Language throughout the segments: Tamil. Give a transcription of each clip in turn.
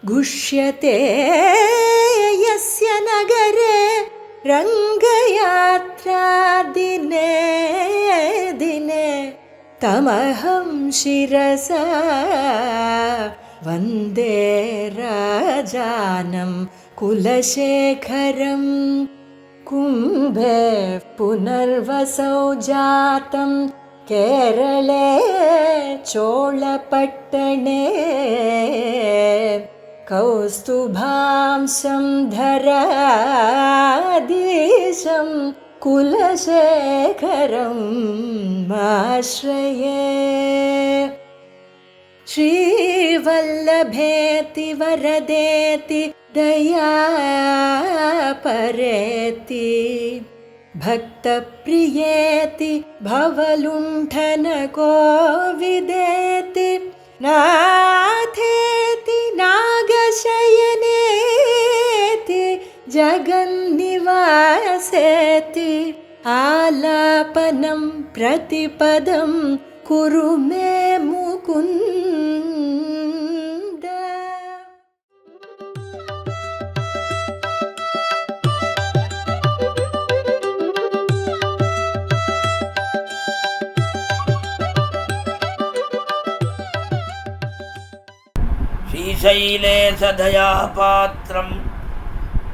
गुष्यते यस्य नगरे रङ्गयात्रा दिने दिने तमहं शिरसा वन्दे राजानं कुलशेखरं कुम्भे पुनर्वसौ जातं केरळे चोळपट्टणे कौस्तुभांशं धराधीशं कुलशेखरं आश्रये श्रीवल्लभेति वरदेति दयापरेति भक्तप्रियेति भवलुण्ठनकोविदेति नाथेति नागशयनेति जगन्निवासेति आलापनं प्रतिपदं कुरु मे मुकुन्द. श्रीशैलेशदया पात्रं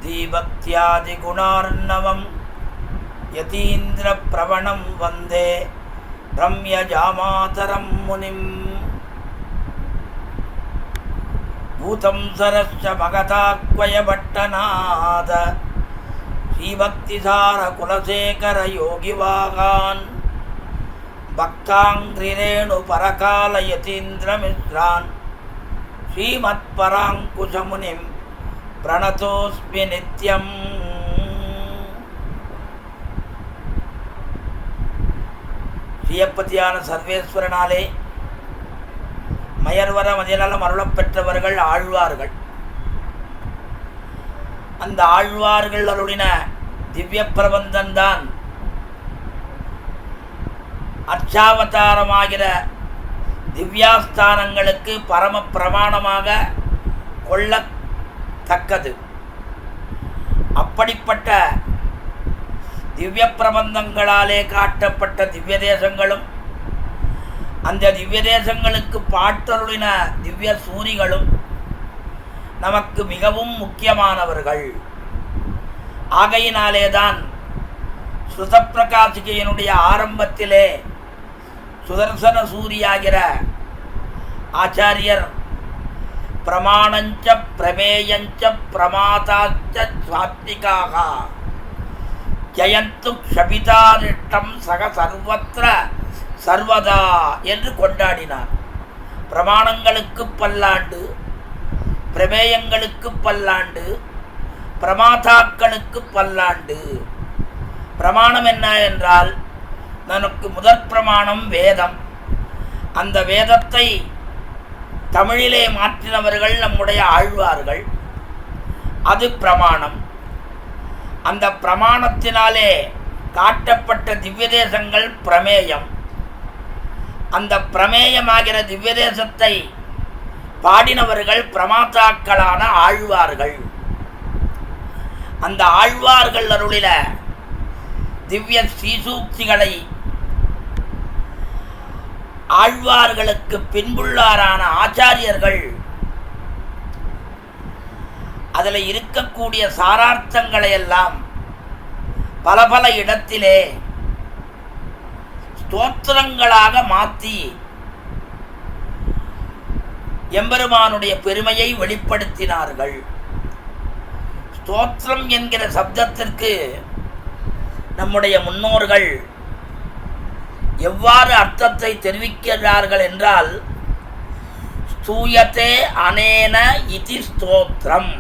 धीभक्त्यादिगुणार्णवं यतीन्द्रप्रवणं वन्दे रम्यजामातरं मुनिं. भूतं सरश्च मगताक्वयभट्टनाथ श्रीभक्तिसारकुलशेखरयोगिवाहान् भक्ताङ्घ्रिरेणुपरकालयतीन्द्रमिश्रान् श्रीमत्पराङ्कुशमुनिं प्रणतोऽस्मि नित्यम्. ஸ்ரீயப்பதியான சர்வேஸ்வரனாலே மயர்வர மதிநலம் அருளப் பெற்றவர்கள் ஆழ்வார்கள். அந்த ஆழ்வார்கள் அருளின திவ்ய பிரபந்தந்தான் அர்ச்சாவதாரமாகிற திவ்யாஸ்தானங்களுக்கு பரம பிரமாணமாக கொள்ளத்தக்கது. அப்படிப்பட்ட திவ்ய பிரபந்தங்களாலே காட்டப்பட்ட திவ்ய தேசங்களும் அந்த திவ்ய தேசங்களுக்கு பாட்டருளின திவ்ய சூரிகளும் நமக்கு மிகவும் முக்கியமானவர்கள். ஆகையினாலேதான் ஸ்ருதப்பிரகாசிகையினுடைய ஆரம்பத்திலே சுதர்சன சூரியாகிற ஆச்சாரியர் பிரமாணஞ்ச பிரமேயஞ்ச பிரமாதாச்ச சாத்விகாக ஜயந்து க்ஷபிதாரிஷ்டம் சக சர்வத்திர சர்வதா என்று கொண்டாடினார். பிரமாணங்களுக்கு பல்லாண்டு, பிரமேயங்களுக்கு பல்லாண்டு, பிரமாதாக்களுக்கு பல்லாண்டு. பிரமாணம் என்ன என்றால், நமக்கு முதற் பிரமாணம் வேதம். அந்த வேதத்தை தமிழிலே மாற்றினவர்கள் நம்முடைய ஆழ்வார்கள். அது பிரமாணம். அந்த பிரமாணத்தினாலே காட்டப்பட்ட திவ்ய தேசங்கள் பிரமேயம். அந்த பிரமேயமாகிற திவ்ய தேசத்தை பாடினவர்கள் பிரமாதாக்களான ஆழ்வார்கள். அந்த ஆழ்வார்கள் அருளில திவ்ய ஸ்ரீசூக்திகளை ஆழ்வார்களுக்கு பின்புள்ளாரான ஆச்சாரியர்கள் அதில் இருக்கக்கூடிய சாரார்த்தங்களை எல்லாம் பல பல இடத்திலே ஸ்தோத்திரங்களாக மாற்றி எம்பெருமானுடைய பெருமையை வெளிப்படுத்தினார்கள். ஸ்தோத்திரம் என்கிற சப்தத்திற்கு நம்முடைய முன்னோர்கள் எவ்வாறு அர்த்தத்தை தெரிவிக்கிறார்கள் என்றால், ஸ்தூயத்தே அனேன இதி ஸ்தோத்திரம்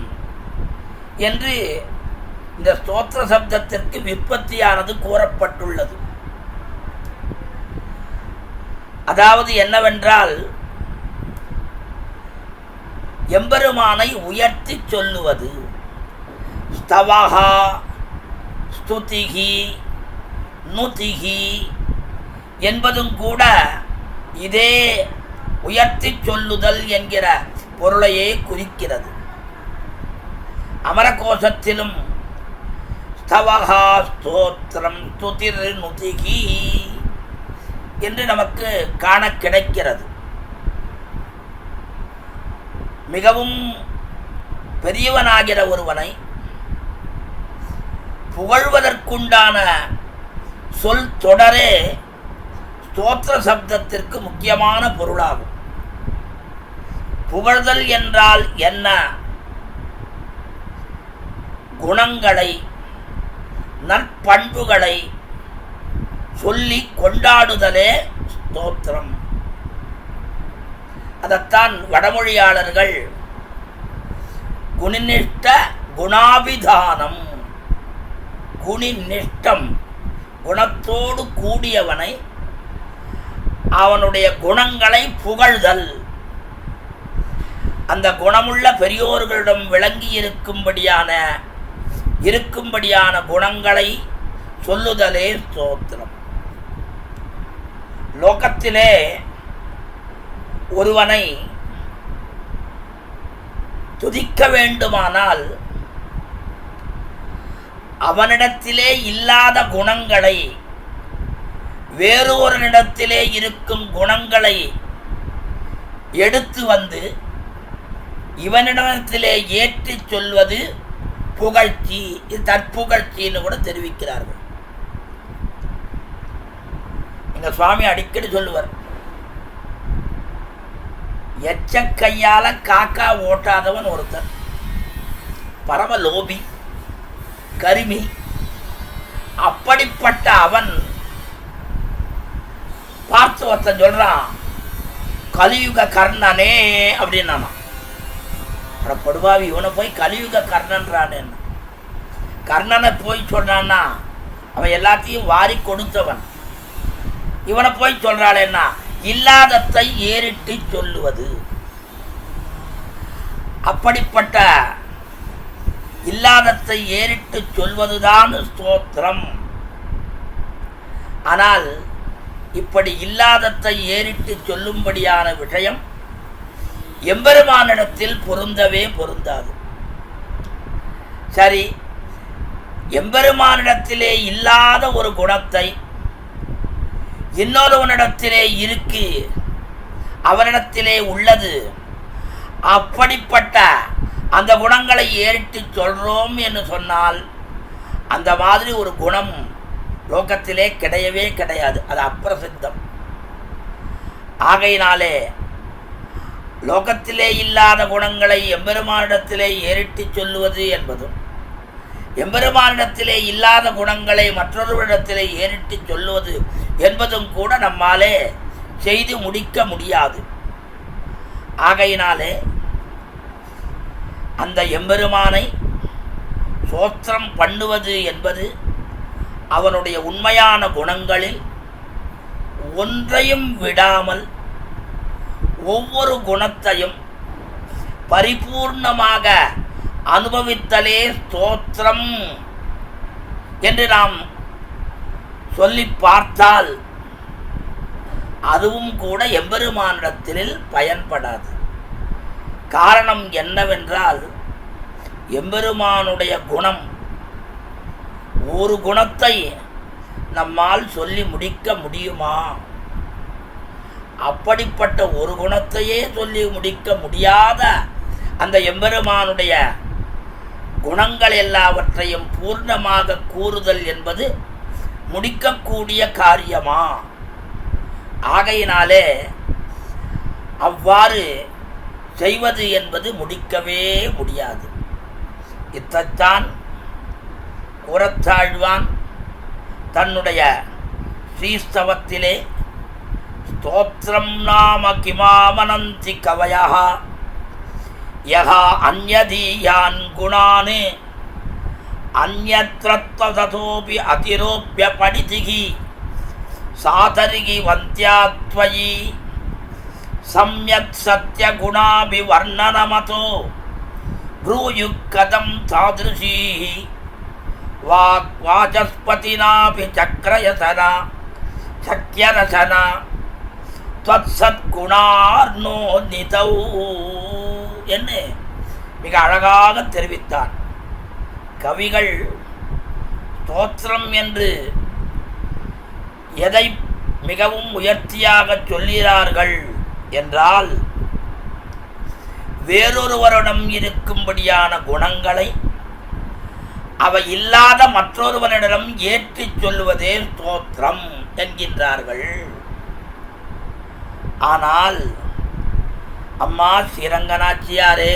என்று இந்த ஸ்தோத்திர சப்தத்திற்கு விற்பத்தியானது கூறப்பட்டுள்ளது. அதாவது என்னவென்றால், எம்பெருமானை உயர்த்தி சொல்லுவது. ஸ்தவஹா ஸ்துதிஹி நுதிஹி என்பதும் கூட இதே உயர்த்தி சொல்லுதல் என்கிற பொருளையே குறிக்கிறது. அமரகோஷத்திலும் ஸ்தவஹா ஸ்தோத்திரம் துதிர் நுதிகி என்று நமக்கு காண கிடைக்கிறது. மிகவும் பெரியவனாகிற ஒருவனை புகழ்வதற்குண்டான சொல் தொடரே ஸ்தோத்திர சப்தத்திற்கு முக்கியமான பொருளாகும். புகழ்தல் என்றால் என்ன? குணங்களை, நற்பண்புகளை சொல்லி கொண்டாடுதலே ஸ்தோத்திரம். அதைத்தான் வடமொழியாளர்கள் குணிநிஷ்ட குணாபிதானம், குணிநிஷ்டம், குணத்தோடு கூடியவனை அவனுடைய குணங்களை புகழ்தல், அந்த குணமுள்ள பெரியோர்களிடம் விளங்கி இருக்கும்படியான குணங்களை சொல்லுதலே ஸ்தோத்திரம். லோகத்திலே ஒருவனை துதிக்க வேண்டுமானால் அவனிடத்திலே இல்லாத குணங்களை, வேறு ஒருவனிடத்திலே இருக்கும் குணங்களை எடுத்து வந்து இவனிடத்திலே ஏற்றி சொல்வது புகழ்ச்சி. இது தற்புகழ்ச்சின்னு கூட தெரிவிக்கிறார்கள். எங்க சுவாமி அடிக்கடி சொல்லுவார், எச்ச கையால காக்கா ஓட்டாதவன் ஒருத்தன் பரம லோபி, கருமி. அப்படிப்பட்ட அவன் பார்த்து ஒருத்தன் சொல்றான், கலியுக கர்ணனே அப்படின்னா, படுபாவி இவனை போய் கலியுக கர்ணன்றானே. கர்ணனை போய் சொல்றான்னா அவன் எல்லாத்தையும் வாரி கொடுத்தவன். இவனை போய் சொல்றாளேன்னா இல்லாதத்தை ஏறிட்டு சொல்லுவது. அப்படிப்பட்ட இல்லாதத்தை ஏறிட்டு சொல்வதுதான் ஸ்தோத்திரம். ஆனால் இப்படி இல்லாதத்தை ஏறிட்டு சொல்லும்படியான விஷயம் எம்பெருமானிடத்தில் பொருந்தவே பொருந்தாது. சரி, எம்பெருமானிடத்திலே இல்லாத ஒரு குணத்தை இன்னொருவனிடத்திலே இருக்கு, அவனிடத்திலே உள்ளது, அப்படிப்பட்ட அந்த குணங்களை ஏறிட்டு சொல்றோம் என்று சொன்னால் அந்த மாதிரி ஒரு குணம் லோகத்திலே கிடையவே கிடையாது. அது அப்பிரசித்தம். ஆகையினாலே லோகத்திலே இல்லாத குணங்களை எம்பெருமானிடத்திலே ஏறிட்டு சொல்லுவது என்பதும், எம்பெருமானிடத்திலே இல்லாத குணங்களை மற்றொருவரிடத்திலே ஏறிட்டு சொல்லுவது என்பதும் கூட நம்மாலே செய்து முடிக்க முடியாது. ஆகையினாலே அந்த எம்பெருமானை ஸ்தோத்திரம் பண்ணுவது என்பது அவனுடைய உண்மையான குணங்களில் ஒன்றையும் விடாமல் ஒவ்வொரு குணத்தையும் பரிபூர்ணமாக அனுபவித்தலே ஸ்தோத்திரம் என்று நாம் சொல்லி பார்த்தால் அதுவும் கூட எம்பெருமானிடத்தில் பயன்படாது. காரணம் என்னவென்றால், எம்பெருமானுடைய குணம், ஒரு குணத்தை நம்மால் சொல்லி முடிக்க முடியுமா? அப்படிப்பட்ட ஒரு குணத்தையே சொல்லி முடிக்க முடியாத அந்த எம்பெருமானுடைய குணங்கள் எல்லாவற்றையும் பூர்ணமாக கூறுதல் என்பது முடிக்கக்கூடிய காரியமா? ஆகையினாலே அவ்வாறு செய்வது என்பது முடிக்கவே முடியாது. இதைத்தான் கூறத்தாழ்வான் தன்னுடைய ஸ்ரீஸ்தவத்திலே ஸ்தோத்திரம் நாம கிமாமனந்தி கவயः யஹா அன்யதீயான் குணான் அன்யத்ரத்வததோபி அதிரோப்ய படிதிகி சாதரிகி வந்தியாத்வயி சம்யக் சத்யகுணாபிவர்ணனமதோ ப்ரூயுக்கதம் தாதிருஷீஹி வாசஸ்பதினாபி சக்ரயசனா சக்யரசனா த்வத்சத்குணார்ணோ நிதௌ என்று மிக அழகாக தெரிவித்தார். கவிகள் ஸ்தோத்திரம் என்று எதை மிகவும் உயர்த்தியாக சொல்கிறார்கள் என்றால், வேறொருவரிடம் இருக்கும்படியான குணங்களை அவை இல்லாத மற்றொருவரிடம் ஏற்றிச் சொல்லுவதே ஸ்தோத்திரம் என்கின்றார்கள். ஆனால் அம்மா ஸ்ரீரங்கநாச்சியாரே,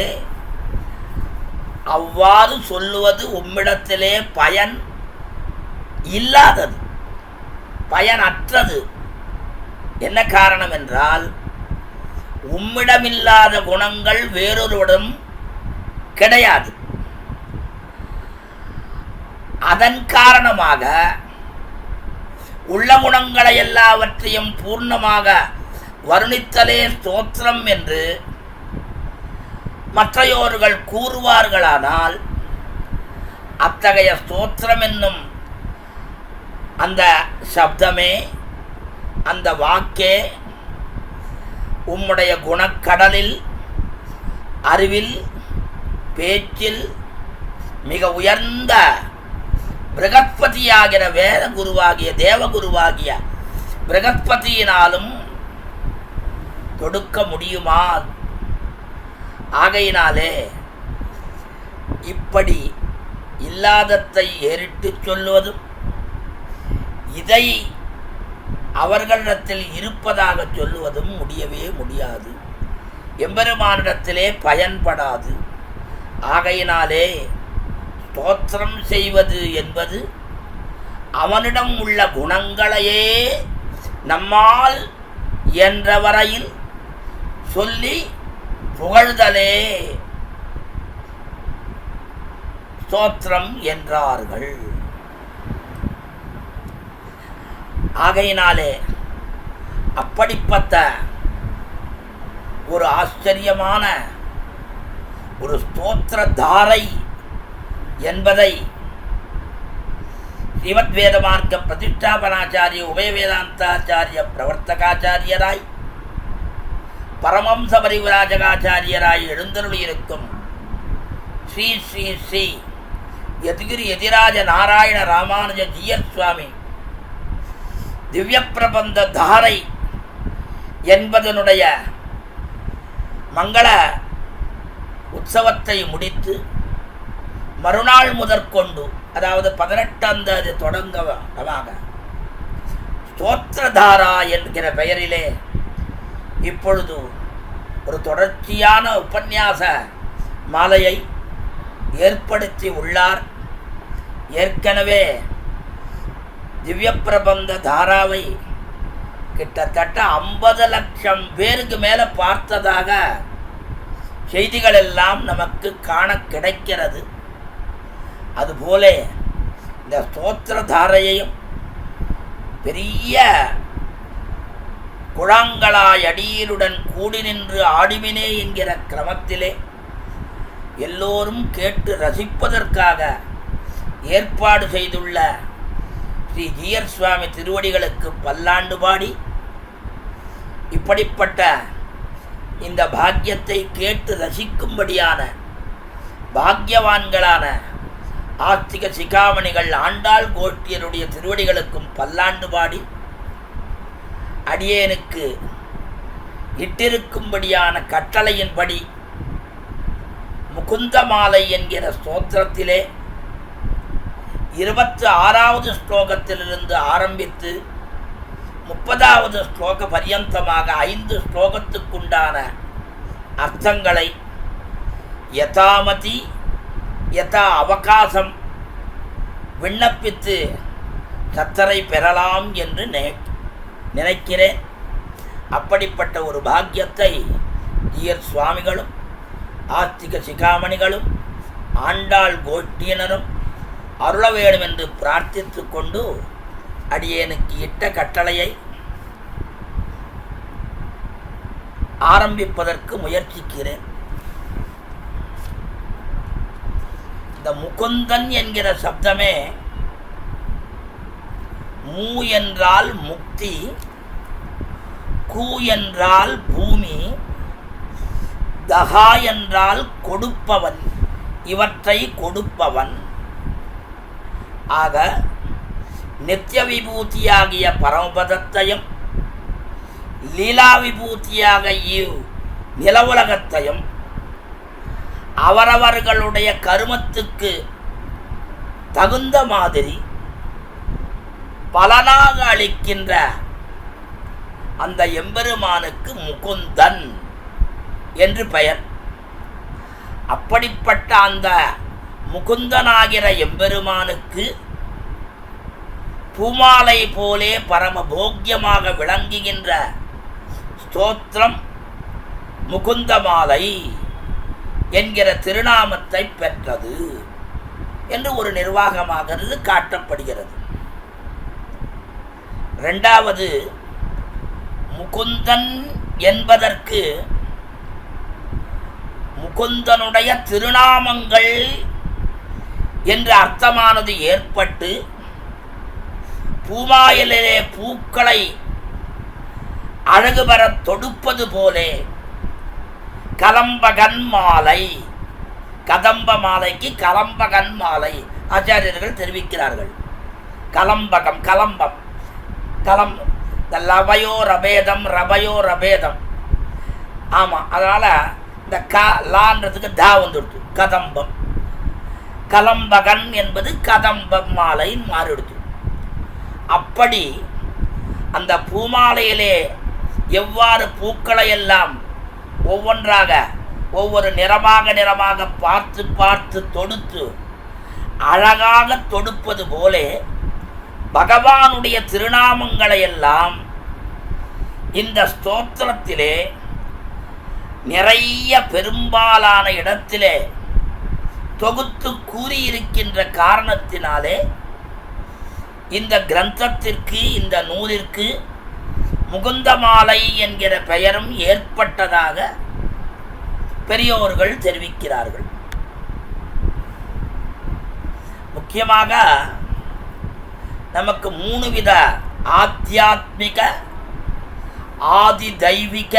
அவ்வாறு சொல்லுவது உம்மிடத்திலே பயன் இல்லாதது, பயனற்றது. என்ன காரணம் என்றால், உம்மிடமில்லாத குணங்கள் வேறொருவரிடம் கிடையாது. அதன் காரணமாக உள்ள குணங்களை எல்லாவற்றையும் பூர்ணமாக வருணித்தலே ஸ்தோத்திரம் என்று மற்றையோர்கள் கூறுவார்களானால், அத்தகைய ஸ்தோத்திரம் என்னும் அந்த சப்தமே, அந்த வாக்கே உம்முடைய குணக்கடலில், அறிவில், பேச்சில் மிக உயர்ந்த பிரகஸ்பதியாகிற வேத குருவாகிய தேவகுருவாகிய பிரகஸ்பதியினாலும் தொடுக்க முடியுமா? ஆகையினாலே இப்படி இல்லாததை ஏறிட்டு சொல்லுவதும், இதை அவர்களிடத்தில் இருப்பதாக சொல்லுவதும் முடியவே முடியாது, எம்பெருமானிடத்திலே பயன்படாது. ஆகையினாலே ஸ்தோத்திரம் செய்வது என்பது அவனிடம் உள்ள குணங்களையே நம்மால் என்ற வரையில் சொல்லி புகழ்தலே ஸ்தோத்திரம் என்றார்கள். ஆகையினாலே அப்படிப்பட்ட ஒரு ஆச்சரியமான ஒரு ஸ்தோத்திர தாரை என்பதை ஸ்ரீமத் வேத மார்க்க பிரதிஷ்டாபனாச்சாரிய உபய வேதாந்தாச்சாரிய பிரவர்த்தகாச்சாரியராய் பரமம்ச பரிவிராஜகாச்சாரியராய் எழுந்தருளியிருக்கும் ஸ்ரீ ஸ்ரீ ஸ்ரீ யதிகிரி யதிராஜ நாராயண ராமானுஜ ஜீயர் சுவாமி திவ்ய பிரபந்த தாரை என்பதனுடைய மங்கள உற்சவத்தை முடித்து மறுநாள் முதற்கொண்டு, அதாவது 18ஆம் தேதி தொடங்கமாக ஸ்தோத்திரதாரா என்கிற பெயரிலே இப்பொழுது ஒரு தொடர்ச்சியான உபன்யாச மாலையை ஏற்படுத்தி உள்ளார். ஏற்கனவே திவ்ய பிரபந்த தாராவை கிட்டத்தட்ட 50 லட்சம் பேருக்கு மேலே பார்த்ததாக செய்திகள் எல்லாம் நமக்கு காண கிடைக்கிறது. அதுபோல இந்த ஸ்தோத்திர தாரையையும் பெரிய குழாங்களாய் அடியிலுடன் கூடி நின்று ஆடிமினே என்கிற கிரமத்திலே எல்லோரும் கேட்டு ரசிப்பதற்காக ஏற்பாடு செய்துள்ள ஸ்ரீ ஜீயர் சுவாமி திருவடிகளுக்கு பல்லாண்டு பாடி, இப்படிப்பட்ட இந்த பாக்கியத்தை கேட்டு ரசிக்கும்படியான பாக்கியவான்களான ஆஸ்திக சிகாமணிகள் ஆண்டாள் கோஷ்டியருடைய திருவடிகளுக்கும் பல்லாண்டு பாடி, அடியேனுக்கு இட்டிருக்கும்படியான கட்டளையின்படி முகுந்த மாலை என்கிற ஸ்தோத்திரத்திலே 26வது ஸ்லோகத்திலிருந்து ஆரம்பித்து 30வது ஸ்லோக பரியந்தமாக 5 ஸ்லோகத்துக்குண்டான அர்த்தங்களை யதாமதி யதா அவகாசம் விண்ணப்பித்து சத்தரை பெறலாம் என்று நினைக்கிறேன். அப்படிப்பட்ட ஒரு பாக்கியத்தை ஜீயர் சுவாமிகளும் ஆஸ்திக சிகாமணிகளும் ஆண்டாள் கோஷ்டியினரும் அருள வேண்டும் என்று பிரார்த்தித்து கொண்டு அடியேனுக்கு இட்ட கட்டளையை ஆரம்பிப்பதற்கு முயற்சிக்கிறேன். இந்த முகுந்தன் என்கிற சப்தமே மூ என்றால் முக்தி, கூ என்றால் பூமி, தகா என்றால் கொடுப்பவன், இவற்றை கொடுப்பவன், ஆக நித்திய விபூதியாகிய பரமபதத்தையும் லீலா விபூதியாக நில உலகத்தையும் அவரவர்களுடைய கருமத்துக்கு தகுந்த மாதிரி பலனாக அளிக்கின்ற அந்த எம்பெருமானுக்கு முகுந்தன் என்று பெயர். அப்படிப்பட்ட அந்த முகுந்தனாகிற எம்பெருமானுக்கு பூமாலை போலே பரம போக்கியமாக விளங்குகின்ற ஸ்தோத்திரம் முகுந்தமாலை என்கிற திருநாமத்தை பெற்றது என்று ஒரு நிர்வாகமாகிறது காட்டப்படுகிறது. இரண்டாவது, முகுந்தன் என்பதற்கு முகுந்தனுடைய திருநாமங்கள் என்ற அர்த்தமானது ஏற்பட்டு பூமாயிலே பூக்களை அழகு பெற தொடுப்பது போலே கலம்பகன் மாலை, கதம்ப மாலைக்கு கலம்பகன் மாலை ஆச்சாரியர்கள் தெரிவிக்கிறார்கள். கலம்பகம், கலம்பம், இந்த லவயோ ரபேதம், ரபயோ ரபேதம். ஆமாம், அதனால் இந்த லான்றதுக்கு தா வந்துடுது, கதம்பம். கலம்பகன் என்பது கதம்பம் மாலைன்னு மாறிடுது. அப்படி அந்த பூமாலையிலே எவ்வாறு பூக்களை எல்லாம் ஒவ்வொன்றாக ஒவ்வொரு நிறமாக பார்த்து பார்த்து தொடுத்து அழகாக தொடுப்பது போலே பகவானுடைய திருநாமங்களை எல்லாம் இந்த ஸ்தோத்திரத்திலே நிறைய பெரும்பாலான இடத்திலே தொகுத்து கூறியிருக்கின்ற காரணத்தினாலே இந்த கிரந்தத்திற்கு, இந்த நூலிற்கு முகுந்தமாலை என்கிற பெயரும் ஏற்பட்டதாக பெரியோர்கள் தெரிவிக்கிறார்கள். முக்கியமாக நமக்கு 3 வித ஆத்தியாத்மிக, ஆதி தெய்வீக,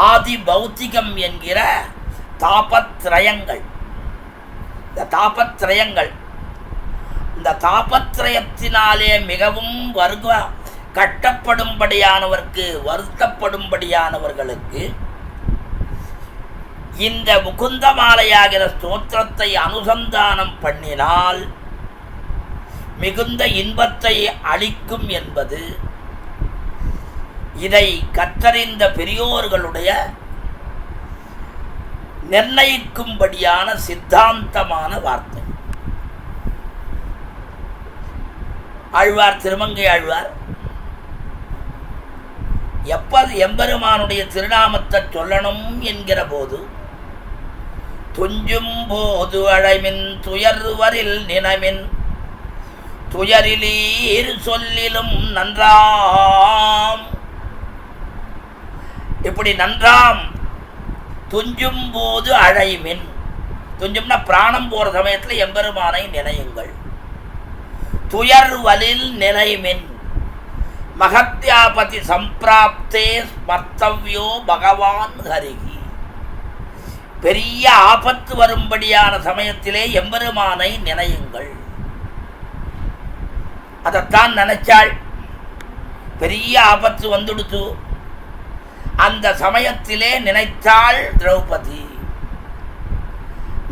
ஆதி பௌத்திகம் என்கிற தாபத்ரயங்கள். இந்த தாபத்ரயத்தினாலே மிகவும் கட்டப்படும்படியானவருக்கு, வருத்தப்படும்படியானவர்களுக்கு இந்த முகுந்தமாலையாகிற ஸ்தோத்திரத்தை அனுசந்தானம் பண்ணினால் மிகுந்த இன்பத்தை அளிக்கும் என்பது இதை கற்றறிந்த பெரியோர்களுடைய நிர்ணயிக்கும்படியான சித்தாந்தமான வார்த்தை. ஆழ்வார், திருமங்கை ஆழ்வார் எம்பெருமானுடைய திருநாமத்தை சொல்லணும் என்கிற போது துஞ்சும் போது அழைமின் துயர்வரில் நினைமின் துயரிலீர் சொல்லிலும் நன்றாம். இப்படி நன்றாம், துஞ்சும் போது அழைமின், துஞ்சும்னா பிராணம் போற சமயத்தில் எம்பெருமானை நினையுங்கள். துயர்வலில் நினைமின் மகத்யாபதி சம்பிராப்தே ஸ்மர்த்தவ்யோ பகவான் ஹரிகி. பெரிய ஆபத்து வரும்படியான சமயத்திலே எம்பெருமானை நினையுங்கள். அதைத்தான் நினைச்சாள். பெரிய ஆபத்து வந்துடுத்து. அந்த சமயத்திலே நினைத்தாள் திரௌபதி.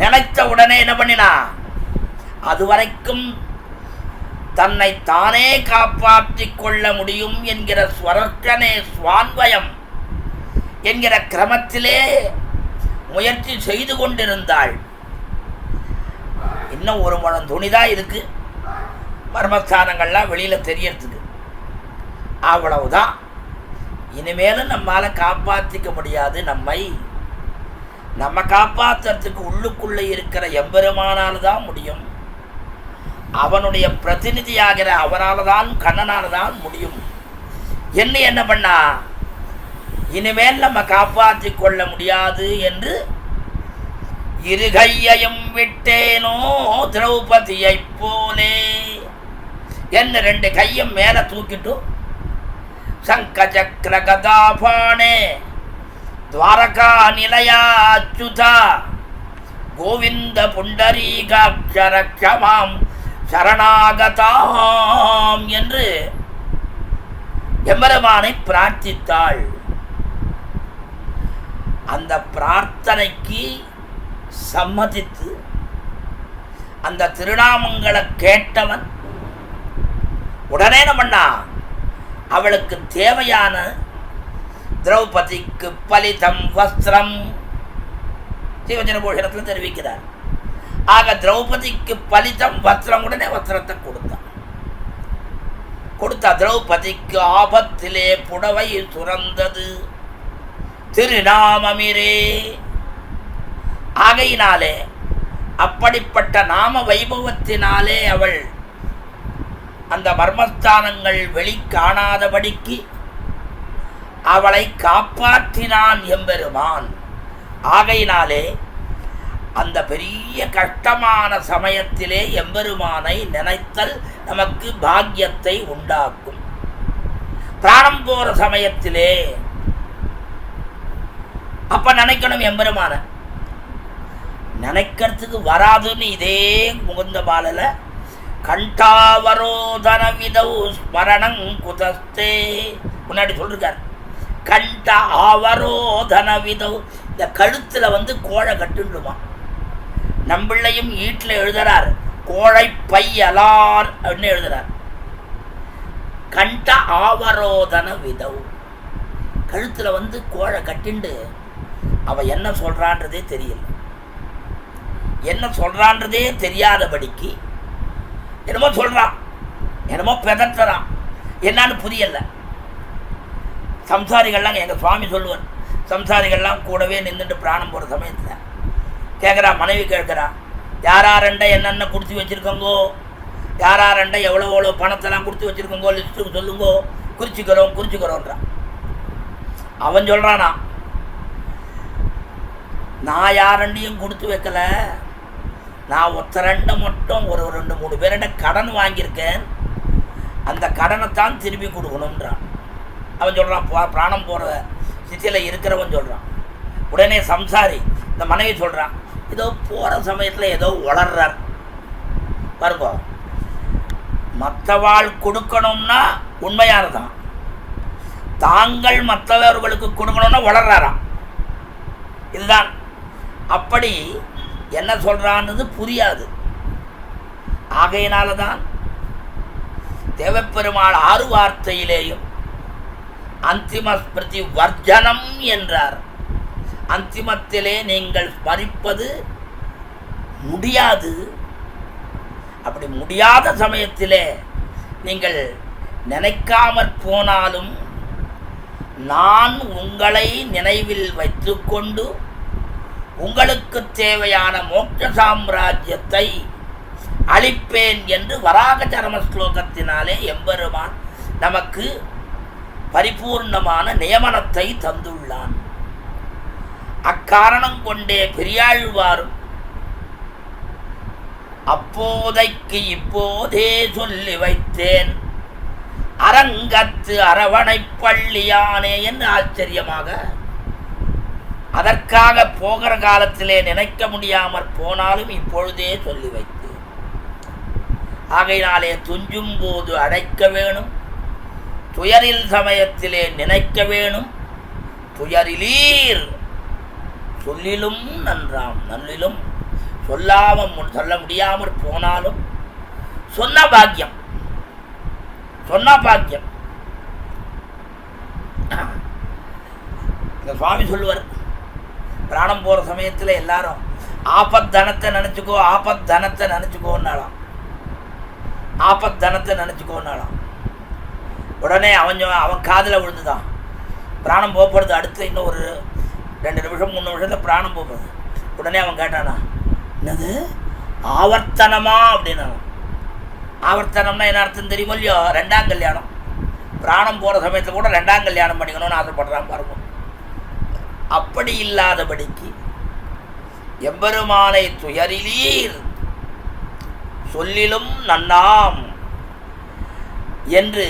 நினைத்த உடனே என்ன பண்ணினா, அதுவரைக்கும் தன்னை தானே காப்பாற்றிக் கொள்ள முடியும் என்கிற ஸ்வரக்கனே ஸ்வான்வயம் என்கிற கிரமத்திலே முயற்சி செய்து கொண்டிருந்தாள். இன்னும் ஒரு முழம் துணிதான் இருக்கு மர்மஸ்தானங்கள்லாம் வெளியில தெரியறதுக்கு. அவ்வளவுதான். இனிமேலும் நம்மால காப்பாற்றிக்க முடியாது. நம்ம காப்பாற்றுறதுக்கு உள்ளுக்குள்ள இருக்கிற எம்பெருமானால் தான் முடியும். அவனுடைய பிரதிநிதியாகிற அவனால தான், கண்ணனால தான் முடியும். என்ன பண்ணா, இனிமேல் நம்ம காப்பாற்றிக் கொள்ள முடியாது என்று இருகையையும் விட்டேனோ திரௌபதியை போலே என்ன 2 கையும் மேல தூக்கிட்டு சங்க சக்கர கதாபானே துவாரகா நிலையா அச்சுதா கோவிந்த புண்டரீகாட்சரக்ஷமாம் சரணாகதாம் என்று எம்பெருமானை பிரார்த்தித்தாள். அந்த பிரார்த்தனைக்கு சம்மதித்து அந்த திருநாமங்களை கேட்டவன் உடனே என்ன பண்ணா, அவளுக்கு தேவையான திரௌபதிக்கு பலிதம் வஸ்திரம் சிவஜன போஷணத்தில் தெரிவிக்கிறார். ஆக திரௌபதிக்கு பலிதம் வஸ்திரம், உடனே வஸ்திரத்தை கொடுத்தா. திரௌபதிக்கு ஆபத்திலே புடவை சுரந்தது திருநாமமிரே. ஆகையினாலே அப்படிப்பட்ட நாம வைபவத்தினாலே அவள் அந்த மர்மஸ்தானங்கள் வெளி காணாதபடிக்கு அவளை காப்பாற்றினான் எம்பெருமான். ஆகையினாலே அந்த பெரிய கஷ்டமான சமயத்திலே எம்பெருமானை நினைத்தல் நமக்கு பாக்கியத்தை உண்டாக்கும். பிராணம் போற சமயத்திலே அப்ப நினைக்கணும் எம்பெருமான. நினைக்கிறதுக்கு வராதுன்னு இதே முகுந்த பாலல கண்டாவரோதன விதவு ஸ்மரணம் குதஸ்தே முன்னாடி சொல்லிருக்கார். கண்ட ஆவரோதன விதவு, இந்த கழுத்துல கோழை கட்டுண்டுமா. நம்பிள்ளையும் ஈட்டில் எழுதுறார், கோழை பையலார் அப்படின்னு எழுதுறார். கண்ட ஆவரோதன விதவு, கழுத்துல கோழை கட்டிண்டு அவ என்ன சொல்றான்றதே தெரியல. என்ன சொல்றான்றதே தெரியாதபடிக்கு என்னமோ சொல்றான், என்னமோ பெதறான், என்னன்னு புரியல. சம்சாரிகள்லாம் எங்கள் சுவாமி சொல்லுவார், சம்சாரிகள்லாம் கூடவே நின்றுட்டு பிராணம் போகிற சமயத்தில் கேட்குறா, மனைவி கேட்குறா, யாரெண்ட என்னென்ன கொடுத்து வச்சுருக்கோங்கோ, யாரெண்ட எவ்வளோ பணத்தெல்லாம் கொடுத்து வச்சுருக்கோங்கோ லிஸ்ட்டுக்கு சொல்லுங்கோ, குறிச்சிக்கிறோன்றான். அவன் சொல்கிறானா, நான் யாரெண்டையும் கொடுத்து வைக்கல, நான் ஒருத்தரண்ட மட்டும் ஒரு 2-3 பேர்கிட்ட கடன் வாங்கியிருக்கேன், அந்த கடனைத்தான் திருப்பி கொடுக்கணுன்றான். அவன் சொல்கிறான், பிராணம் போகிற ஸ்திதியில் இருக்கிறவன் சொல்கிறான். உடனே சம்சாரி இந்த மனைவி சொல்கிறான், ஏதோ போகிற சமயத்தில் ஏதோ வளர்றார் பாருங்க. மற்றவாள் கொடுக்கணும்னா உண்மையானதான், தாங்கள் மற்றவர்களுக்கு கொடுக்கணும்னா வளர்றாராம். இதுதான். அப்படி என்ன சொல்றான்றது புரியாது. ஆகையினால தான் தேவப்பெருமாள் 6 வார்த்தையிலேயும் அந்திம ஸ்மிருதி வர்ஜனம் என்றார். அந்திமத்திலே நீங்கள் ஸ்மரிப்பது முடியாது. அப்படி முடியாத சமயத்திலே நீங்கள் நினைக்காமற் போனாலும் நான் உங்களை நினைவில் வைத்துக்கொண்டு உங்களுக்கு தேவையான மோட்ச சாம்ராஜ்யத்தை அளிப்பேன் என்று வராக சரம ஸ்லோகத்தினாலே எம்பெருமான் நமக்கு பரிபூர்ணமான நியமனத்தை தந்துள்ளான். அக்காரணம் கொண்டே பெரியாழ்வாரும் அப்போதைக்கு இப்போதே சொல்லி வைத்தேன் அரங்கத்து அரவணை பள்ளியானே என்று ஆச்சரியமாக அதற்காக போகிற காலத்திலே நினைக்க முடியாமற் போனாலும் இப்பொழுதே சொல்லி வைத்து, ஆகையினாலே துஞ்சும் போது அடைக்க வேணும், துயரில் சமயத்திலே நினைக்க வேணும். துயரிலீர் சொல்லிலும் நன்றாம், நல்லிலும் சொல்ல முடியாமற் போனாலும் சொன்ன பாக்கியம். இந்த சுவாமி சொல்லுவார், பிராணம் போகிற சமயத்தில் எல்லாரும் ஆபத்தனத்தை நினச்சிக்கோன்னாலாம். உடனே அவன் காதில் விழுந்துதான். பிராணம் போகிறது அடுத்து இன்னும் ஒரு 2 நிமிஷம் 3 நிமிஷத்தில் பிராணம் போகிறது. உடனே அவன் கேட்டானா, என்னது ஆவர்த்தனமா அப்படின்னா. ஆவர்த்தனம்னா என்ன அர்த்தம் தெரியுமோ இல்லையோ? 2ஆம் கல்யாணம். பிராணம் போகிற சமயத்தில் கூட 2ஆம் கல்யாணம் பண்ணிக்கணும்னு ஆசைப்படுறான் பாருங்க. அப்படி இல்லாதபடிக்கு எம்பெருமானை துயரிலீர் சொல்லிலும் நன்னாம் என்று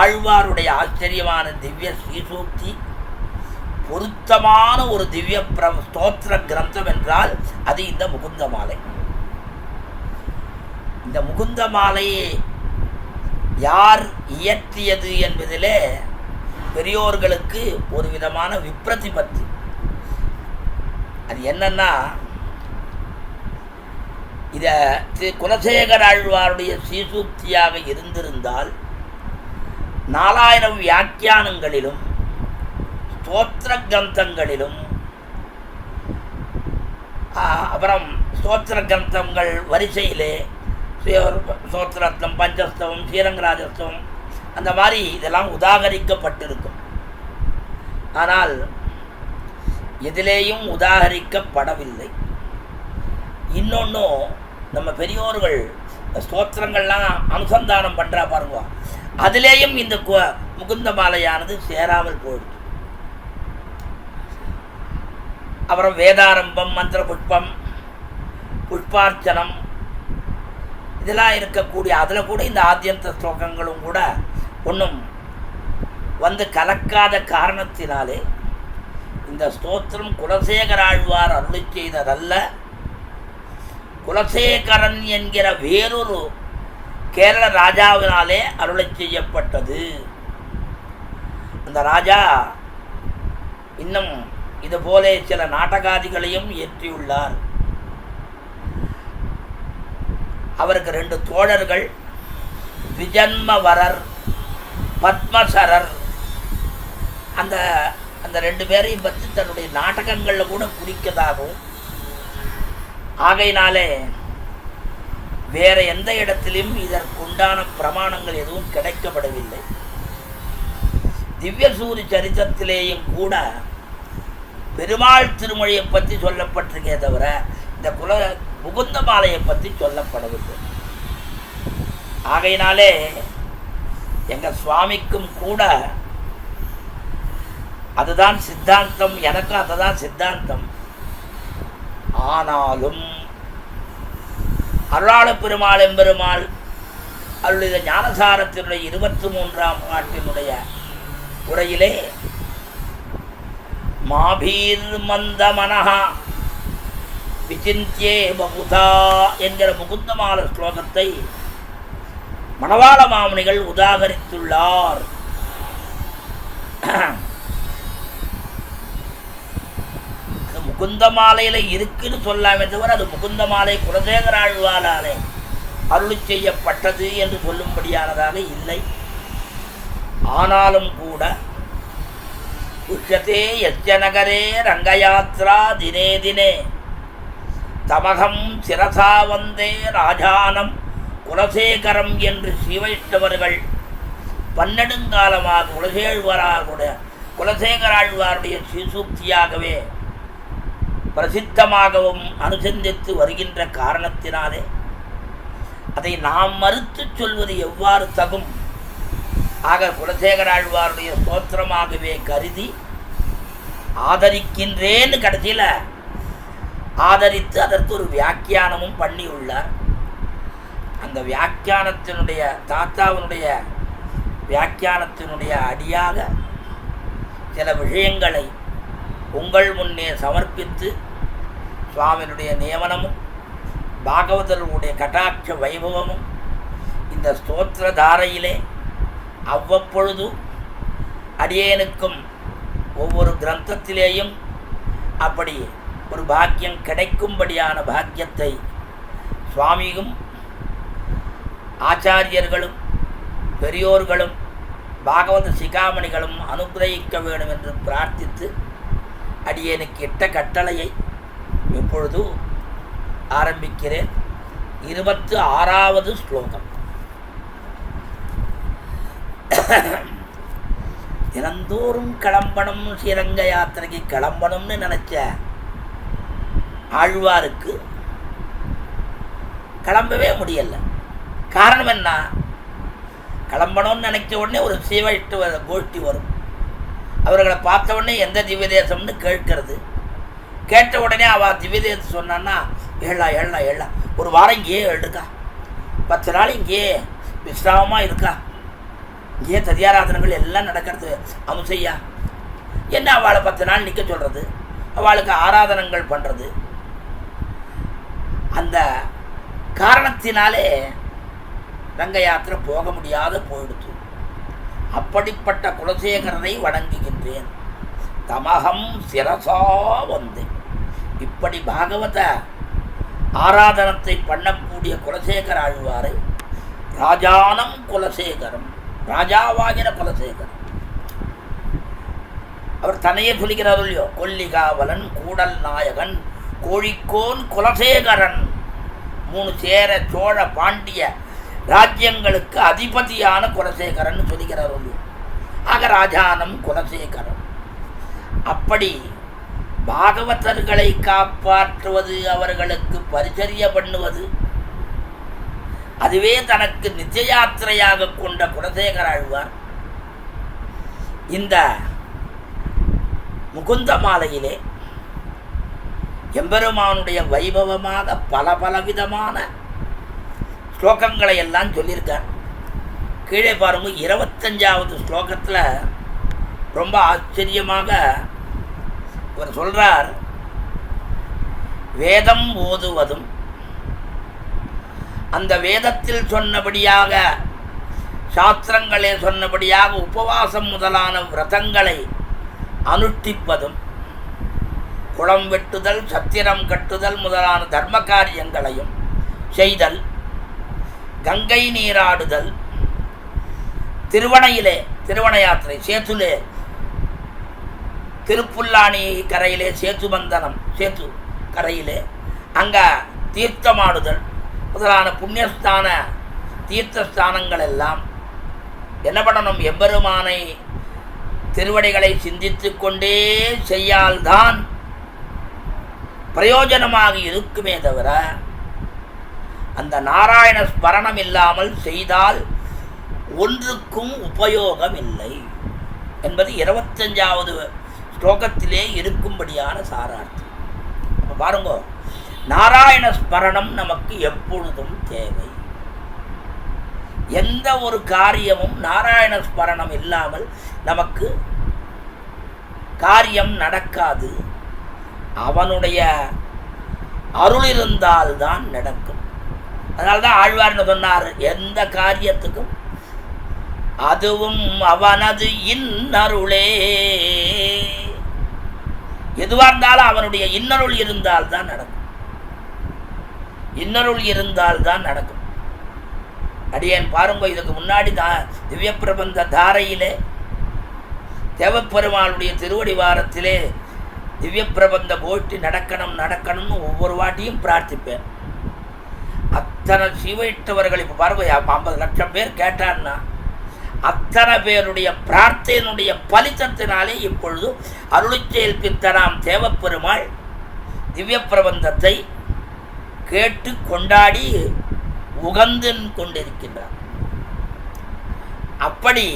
ஆழ்வாருடைய ஆச்சரியமான திவ்ய ஸ்ரீசூக்தி, பொருத்தமான ஒரு திவ்ய ஸ்தோத்திர கிரந்தம் என்றால் அது இந்த முகுந்த மாலை. இந்த முகுந்த மாலையை யார் இயற்றியது என்பதிலே பெரியோர்களுக்கு ஒரு விதமான விப்ரதிபத்தி. அது என்னன்னா, இதை குலசேகர ஆழ்வாருடைய சீசூக்தியாக இருந்திருந்தால் 4000 வியாக்கியானங்களிலும் ஸ்தோத்திர கிரந்தங்களிலும், அப்புறம் ஸ்தோத்திர கிரந்தங்கள் வரிசையிலே ஸ்தோத்திரத்தம், பஞ்சஸ்தவம், ஸ்ரீரங்கராஜஸ்தவம், அந்த மாதிரி இதெல்லாம் உதாகரிக்கப்பட்டிருக்கும். ஆனால் எதிலேயும் உதாகரிக்கப்படவில்லை. இன்னொன்றும், நம்ம பெரியோர்கள் ஸ்தோத்திரங்கள்லாம் அனுசந்தானம் பண்ணுறா பாருங்க, அதிலேயும் இந்த முகுந்த மாலையானது சேராமல் போயிடுச்சு. அப்புறம் வேதாரம்பம், மந்திர புஷ்பம், புஷ்பார்ச்சனம் இதெல்லாம் இருக்கக்கூடிய அதில் கூட இந்த ஆத்யந்த ஸ்லோகங்களும் கூட ஒன்றும் வந்து கலக்காத காரணத்தினாலே இந்த ஸ்தோத்திரம் குலசேகர ஆழ்வார் அருளி செய்ததல்ல, குலசேகரன் என்கிற வேறொரு கேரள ராஜாவினாலே அருளை செய்யப்பட்டது. அந்த ராஜா இன்னும் இதுபோல சில நாடகாதிகளையும் இயற்றியுள்ளார். அவருக்கு 2 தோழர்கள், விஜன்மவரர், பத்மசரர். அந்த அந்த 2 பேரையும் பற்றி தன்னுடைய நாடகங்களில் கூட குறிக்கதாகவும், ஆகையினாலே வேற எந்த இடத்திலும் இதற்குண்டான பிரமாணங்கள் எதுவும் கிடைக்கப்படவில்லை. திவ்யசூரி சரித்திரத்திலேயும் கூட பெருமாள் திருமொழியை பற்றி சொல்லப்பட்டிருக்கே தவிர இந்த முகுந்த மாலையை பற்றி சொல்லப்படவில்லை. ஆகையினாலே எங்கள் சுவாமிக்கும் கூட அதுதான் சித்தாந்தம், எனக்கும் அதுதான் சித்தாந்தம். ஆனாலும் அருளாள பெருமாள் எம்பெருமாள் அவருடைய ஞானசாரத்தினுடைய 23ஆம் பாட்டினுடைய உரையிலே மாபீர் மந்த மனஹா விசிந்தியே பகுதா என்கிற முகுந்தமால ஸ்லோகத்தை மணவாள மாமுனிகள் உதாகரித்துள்ளார். அது முகுந்த மாலையில இருக்குன்னு சொல்லாமே தவிர அது முகுந்த மாலை குலசேகர ஆழ்வாராலே அருளி செய்யப்பட்டது என்று சொல்லும்படியானதாக இல்லை. ஆனாலும் கூட உஷ்யதே யஜ்ஜநகரே ரங்கயாத்ரா தினே தினே தமகம் சிரசா வந்தே ராஜானம் குலசேகரம் என்று ஸ்ரீவைஷ்ணவர்கள் பன்னெடுங்காலமாக குலசேகர ஆழ்வாருடைய ஸ்ரீசூக்தியாகவே பிரசித்தமாகவும் அனுசந்தித்து வருகின்ற காரணத்தினாலே அதை நாம் மறுத்து சொல்வது எவ்வாறு தகும்? ஆக குலசேகர ஆழ்வாருடைய ஸ்தோத்திரமாகவே கருதி ஆதரிக்கின்றேன்னு கடைசியில் ஆதரித்து அதற்கு ஒரு வியாக்கியானமும் பண்ணியுள்ளார். அந்த வியாக்கியானத்தினுடைய தாத்தாவினுடைய வியாக்கியானத்தினுடைய அடியாக சில விஷயங்களை உங்கள் முன்னே சமர்ப்பித்து சுவாமியினுடைய நியமனமும் பாகவதர்களுடைய கட்டாட்ச வைபவமும் இந்த ஸ்தோத்திர தாரையிலே அவ்வப்பொழுது அடியேனுக்கும் ஒவ்வொரு கிரந்தத்திலேயும் அப்படி ஒரு பாக்கியம் கிடைக்கும்படியான பாக்கியத்தை சுவாமியும் ஆச்சாரியர்களும் பெரியோர்களும் பாகவத சிகாமணிகளும் அனுகிரகிக்க வேண்டும் என்று பிரார்த்தித்து அடியேனுக்கு இட்ட கட்டளையை இப்பொழுது ஆரம்பிக்கிறேன். 26வது ஸ்லோகம். தினந்தோறும் கிளம்பணும், ஸ்ரீரங்க யாத்திரைக்கு கிளம்பணும்னு நினைச்ச ஆழ்வாருக்கு கிளம்பவே முடியல. காரணம் என்ன? கிளம்பணும்னு நினைச்ச உடனே ஒரு சீவைட்டு கோஷ்டி வரும். அவர்களை பார்த்த உடனே எந்த திவ்யதேசம்னு கேட்கறது. கேட்ட உடனே அவள் திவ்யதேசம் சொன்னான்னா ஏழா ஒரு வாரம் இங்கேயே எடுக்கா, 10 நாள் இங்கேயே விஸ்ராமமாக இருக்கா, இங்கேயே ததியாராதனங்கள் எல்லாம் நடக்கிறது அம்சையா என்ன அவளை 10 நாள் நிற்க சொல்கிறது, அவளுக்கு ஆராதனங்கள் பண்ணுறது. அந்த காரணத்தினாலே ரங்க யாத்திரை போக முடியாத போயிடுச்சு. அப்படிப்பட்ட குலசேகரனை வணங்குகின்றேன். தமகம் சிரசா வந்து. இப்படி பாகவத ஆராதனத்தை பண்ணக்கூடிய குலசேகர ஆழ்வாரை ராஜானம் குலசேகரம், ராஜாவாகிற குலசேகரம். அவர் தன்னையே சொல்லிக்கிறார் இல்லையோ, கொல்லிகாவலன் கூடல் நாயகன் கோழிக்கோன் குலசேகரன். 3 சேர சோழ பாண்டிய ராஜ்யங்களுக்கு அதிபதியான குலசேகரன் சொல்லுகிறார் இல்லையோ. ஆக ராஜானம் குலசேகரம். அப்படி பாகவதர்களை காப்பாற்றுவது, அவர்களுக்கு பரிச்சரிய பண்ணுவது, அதுவே தனக்கு நித்திய யாத்திரையாக கொண்ட குலசேகர ஆழ்வார் இந்த முகுந்த மாலையிலே எம்பெருமானுடைய வைபவமாக பலவிதமான ஸ்லோகங்களை எல்லாம் சொல்லியிருக்கார். கீழே பாருங்க, 25வது ஸ்லோகத்தில் ரொம்ப ஆச்சரியமாக இவர் சொல்றார். வேதம் ஓதுவதும், அந்த வேதத்தில் சொன்னபடியாக சாஸ்திரங்களே சொன்னபடியாக உபவாசம் முதலான விரதங்களை அனுஷ்டிப்பதும், குளம் வெட்டுதல் சத்திரம் கட்டுதல் முதலான தர்ம காரியங்களையும் செய்தல், கங்கை நீராடுதல், திருவணையிலே திருவண யாத்திரை சேத்துலே திருப்புல்லானி கரையிலே சேத்துபந்தனம் சேத்து கரையிலே அங்கே தீர்த்தமாடுதல் முதலான புண்ணியஸ்தான தீர்த்தஸ்தானங்கள் எல்லாம் என்ன பண்ணணும்? எம்பெருமானை திருவடிகளை சிந்தித்து கொண்டே செய்யால்தான் பிரயோஜனமாக இருக்குமே தவிர அந்த நாராயண ஸ்மரணம் இல்லாமல் செய்தால் ஒன்றுக்கும் உபயோகம் இல்லை என்பது 25வது ஸ்லோகத்திலே இருக்கும்படியான சாரார்த்தம். அப்போ பாருங்க, நாராயண ஸ்மரணம் நமக்கு எப்பொழுதும் தேவை. எந்த ஒரு காரியமும் நாராயண ஸ்மரணம் இல்லாமல் நமக்கு காரியம் நடக்காது. அவனுடைய அருள் இருந்தால்தான் நடக்கும். அதனால்தான் ஆழ்வார்னு சொன்னார், எந்த காரியத்துக்கும் அதுவும் அவனது இன்னருளே. எதுவாக இருந்தாலும் அவனுடைய இன்னருள் இருந்தால்தான் நடக்கும். இன்னருள் இருந்தால்தான் நடக்கும். அடியேன் பாருங்க, இதுக்கு முன்னாடி திவ்ய பிரபந்த தாரையிலே தேவப்பெருமாளுடைய திருவடி வாரத்திலே திவ்ய பிரபந்த கோஷ்டி நடக்கணும்னு ஒவ்வொரு வாட்டியும் பிரார்த்திப்பேன். அத்தனை சிவையிட்டவர்கள் இப்போ பாருங்க, 50 லட்சம் பேர் கேட்டான்னா அத்தனை பேருடைய பிரார்த்தனையினுடைய பலித்தத்தினாலே இப்பொழுது அருளிச்செயல் பித்தனாம் தேவப்பெருமாள் திவ்ய பிரபந்தத்தை கேட்டு கொண்டாடி உகந்து கொண்டிருக்கின்றார். அப்படி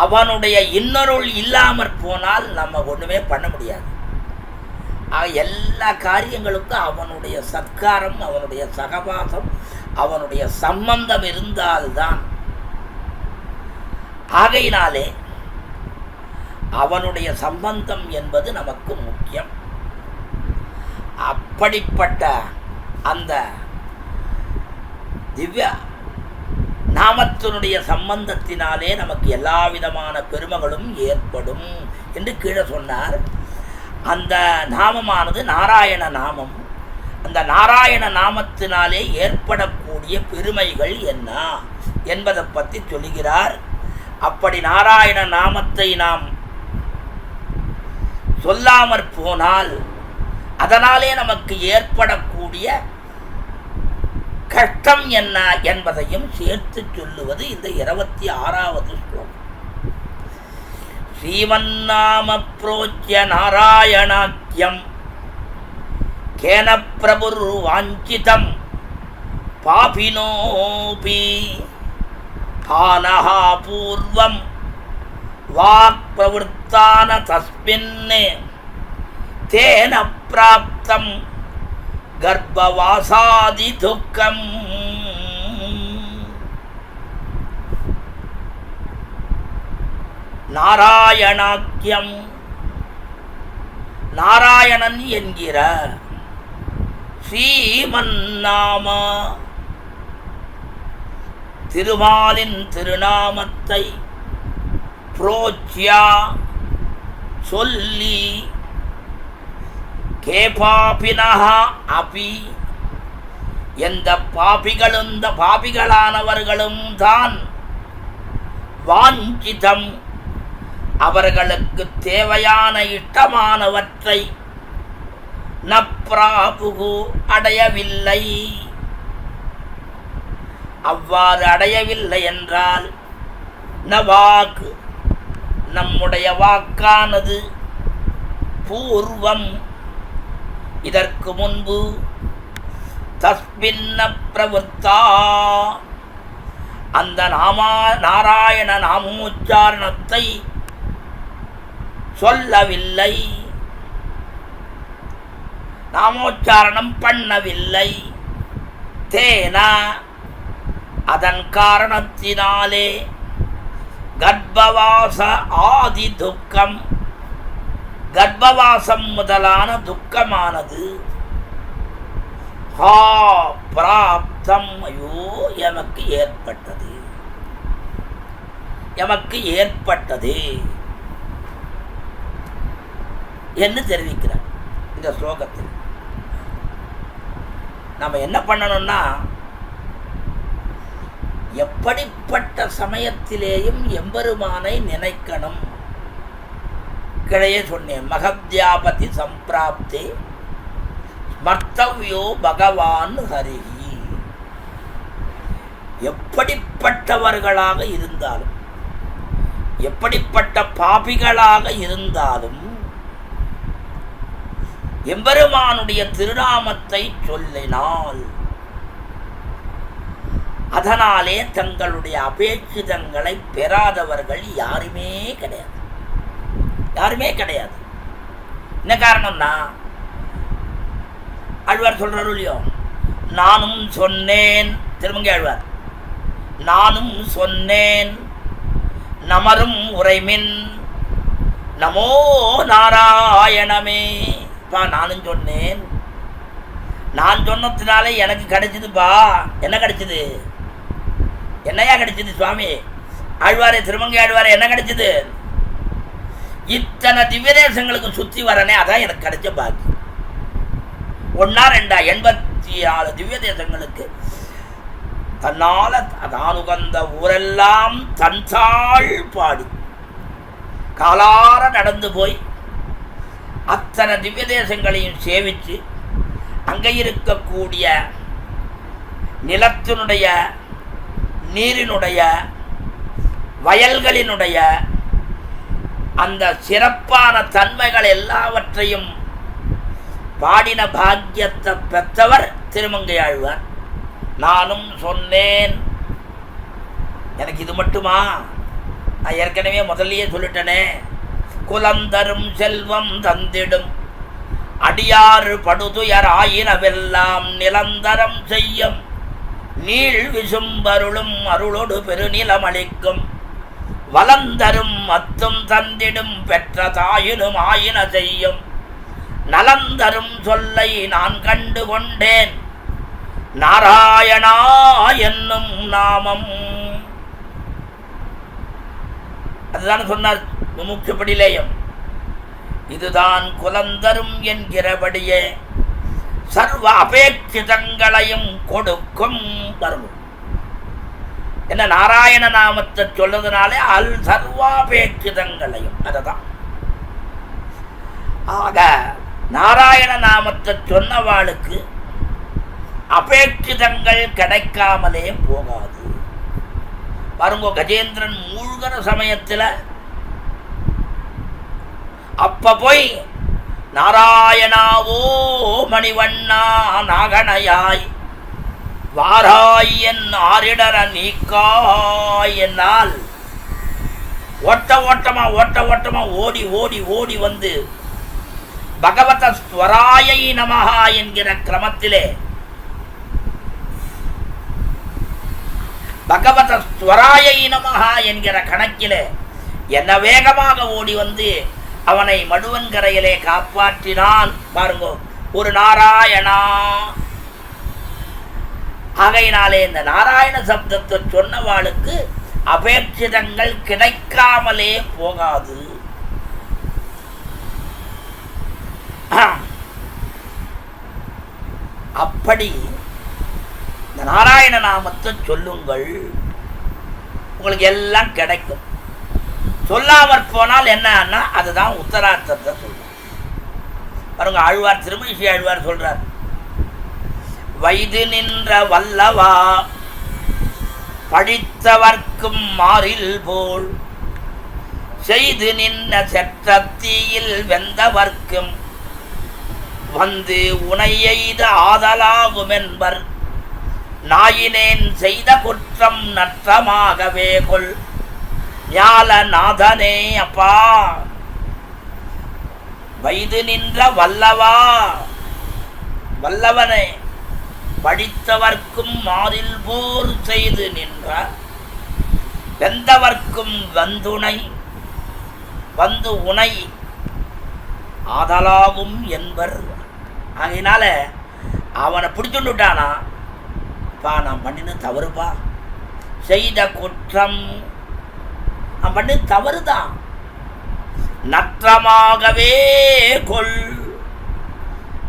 அவனுடைய இன்னருள் இல்லாமற் போனால் நம்ம ஒன்றுமே பண்ண முடியாது. எல்லா காரியங்களுக்கும் அவனுடைய சத்காரம், அவனுடைய சகவாசம், அவனுடைய சம்பந்தம் இருந்தால்தான். ஆகையினாலே அவனுடைய சம்பந்தம் என்பது நமக்கு முக்கியம். அப்படிப்பட்ட அந்த திவ்ய நாமத்தினுடைய சம்பந்தத்தினாலே நமக்கு எல்லா விதமான பெருமைகளும் ஏற்படும் என்று கீழே சொன்னார். அந்த நாமமானது நாராயண நாமம். அந்த நாராயண நாமத்தினாலே ஏற்படக்கூடிய பெருமைகள் என்ன என்பதை பற்றி சொல்லுகிறார். அப்படி நாராயண நாமத்தை நாம் சொல்லாமற் போனால் அதனாலே நமக்கு ஏற்படக்கூடிய கஷ்டம் என்ன என்பதையும் சேர்த்து சொல்லுவது இந்த 26வது ஸ்லோகம். ஸ்ரீமன்னாம ப்ரோச்ய நாராயணாக்கியம் கேன பிரபுர் வாஞ்சிதம் பாபினோபி ஆனஹா பூர்வம் வாக் பிரவృத்தான தஸ்மின்னே தேன பிராப்தம் கர்ப்பவாசாதி துக்கம். நாராயணாக்கியம், நாராயணன் என்கிற ஸ்ரீமன்னாமா திருமாலின் திருநாமத்தை புரோச்சியா சொல்லி கேபாபினஹா அபி எந்த பாபிகளும் பாபிகளானவர்களும் தான் வாஞ்சிதம் அவர்களுக்கு தேவையான இஷ்டமானவற்றை நப்ராபுகு அடையவில்லை. அவ்வாறு அடையவில்லை என்றால் நவாக்கு நம்முடைய வாக்கானது பூர்வம் இதற்கு முன்பு தஸ்மின்ன பிரவர்த்தா அந்த நாராயண நாமோச்சாரணத்தை சொல்லவில்லை, நாமோச்சாரணம் பண்ணவில்லை. தேனா அதன் காரணத்தினாலே கர்ப்பவாச ஆதி துக்கம் கர்ப்பவாசம் முதலான துக்கமானது பிராப்தம் ஐயோ எமக்கு ஏற்பட்டது என்று தெரிவிக்கிறார். இந்த ஸ்லோகத்தில் நம்ம என்ன பண்ணணும்னா, எப்படிப்பட்ட சமயத்திலேயும் எம்பெருமானை நினைக்கணும். கிடையே சொன்னேன், மகத்யாபதி சம்பிராப்தே ஸ்மர்த்தவ்யோ பகவான் ஹரிஹி. எப்படிப்பட்டவர்களாக இருந்தாலும், எப்படிப்பட்ட பாபிகளாக இருந்தாலும் எம்பெருமானுடைய திருநாமத்தை சொல்லினால் அதனாலே தங்களுடைய அபேட்சிதங்களை பெறாதவர்கள் யாருமே கிடையாது. என்ன காரணம்னா, ஆழ்வார் சொல்றாரு இல்லையோ, நானும் சொன்னேன், திருமங்கை ஆழ்வார், நானும் சொன்னேன் நமரும் உரைமின் நமோ நாராயணமே. நானும் சொன்னேன், நான் சொன்னதுனால எனக்கு கிடைச்சதுப்பா. என்ன கிடைச்சது? என்னையா கிடைச்சது சுவாமி? ஆழ்வாரே, திருமங்கை ஆழ்வாரே, என்ன கிடைச்சது? இத்தனை திவ்யதேசங்களுக்கு சுற்றி வரனே, அதான் எனக்கு கிடைச்ச பாக்கி. 1 2 84 திவ்ய தேசங்களுக்கு தன்னால அதானுகந்த ஊரெல்லாம் தன்சாள் பாடி காலார நடந்து போய் அத்தனை திவ்ய தேசங்களையும் சேவித்து அங்கே இருக்கக்கூடிய நிலத்தினுடைய நீரினுடைய வயல்களினுடைய அந்த சிறப்பான தன்மைகள் எல்லாவற்றையும் பாடின பாக்கியத்தை பெற்றவர் திருமங்கை ஆழ்வார். நானும் சொன்னேன். எனக்கு இது மட்டுமா? நான் ஏற்கனவே முதல்லயே சொல்லிட்டேனே, குலந்தரும் செல்வம் தந்திடும் அடியாறு படுதுயர் ஆயினவெல்லாம் நிலந்தரம் செய்யும் நீள் விசும்பருளும் அருளொடு பெருநிலமளிக்கும் வலந்தரும் அத்தும் தந்திடும் பெற்ற தாயினும் ஆயின செய்யும் நலந்தரும் சொல்லை நான் கண்டு கொண்டேன் நாராயணா என்னும் நாமம். அதுதான் சொன்னார் முமுட்சுப்படிலேயும். இதுதான் குலந்தரும் என்கிறபடியே சர்வ அபேட்சிதங்களையும் கொடுக்கும் தரும். என்ன, நாராயண நாமத்தை சொல்றதுனாலே சர்வாபேட்சிதங்களையும், அதுதான். ஆக நாராயண நாமத்தை சொன்னவாளுக்கு அபேட்சிதங்கள் கிடைக்காமலே போகாது. பாருங்க, கஜேந்திரன் மூழ்கிற சமயத்தில் அப்ப போய் நாராயணாவோ மணிவண்ணா நாகனையாய் வாராயன் ஆரிடர நீக்காய் என்னால் ஓட்டமா ஓடி வந்து பகவத ஸ்வராயை நமஹா என்கிற கிரமத்திலே, பகவத ஸ்வராயை நமஹா என்கிற கணக்கிலே என்ன வேகமாக ஓடி வந்து அவனை மடுவன்கரையிலே காப்பாற்றினான். பாருங்க, ஒரு நாராயணா. ஆகையினாலே இந்த நாராயண சப்தத்தை சொன்னவாளுக்கு அபேட்சிதங்கள் கிடைக்காமலே போகாது. அப்படி இந்த நாராயண நாமத்தை சொல்லுங்கள், உங்களுக்கு எல்லாம் கிடைக்கும். சொல்லாமற் போனால் என்னன்னா அதுதான் உத்தரார்த்தத்தை சொல்லும். பாருங்க, ஆழ்வார் திருமழிசை ஆழ்வார் சொல்றார், வைது நின்ற வல்லவா படித்தவர்க்கும் மாறில் போல் செய்து நின்ற செற்றத்தீயில் வெந்தவர்க்கும் வந்து உனை எய்த ஆதலாகும் என்பர் நாயினேன் செய்த குற்றம் நற்றமாகவே கொள் ஞால நாதனே. அப்பா, வைது நின்ற வல்லவா, வல்லவனே, படித்தவர்க்கும் மாறில் போர் செய்து நின்ற வெந்தவர்க்கும் வந்துணை வந்து உனை ஆதலாகும் என்பர். அதனால அவனை பிடிச்சுட்டானா, பா நான் பண்ணின தவறுப்பா, செய்த குற்றம் நான் பண்ணி தவறுதான், நற்றமாகவே கொள்,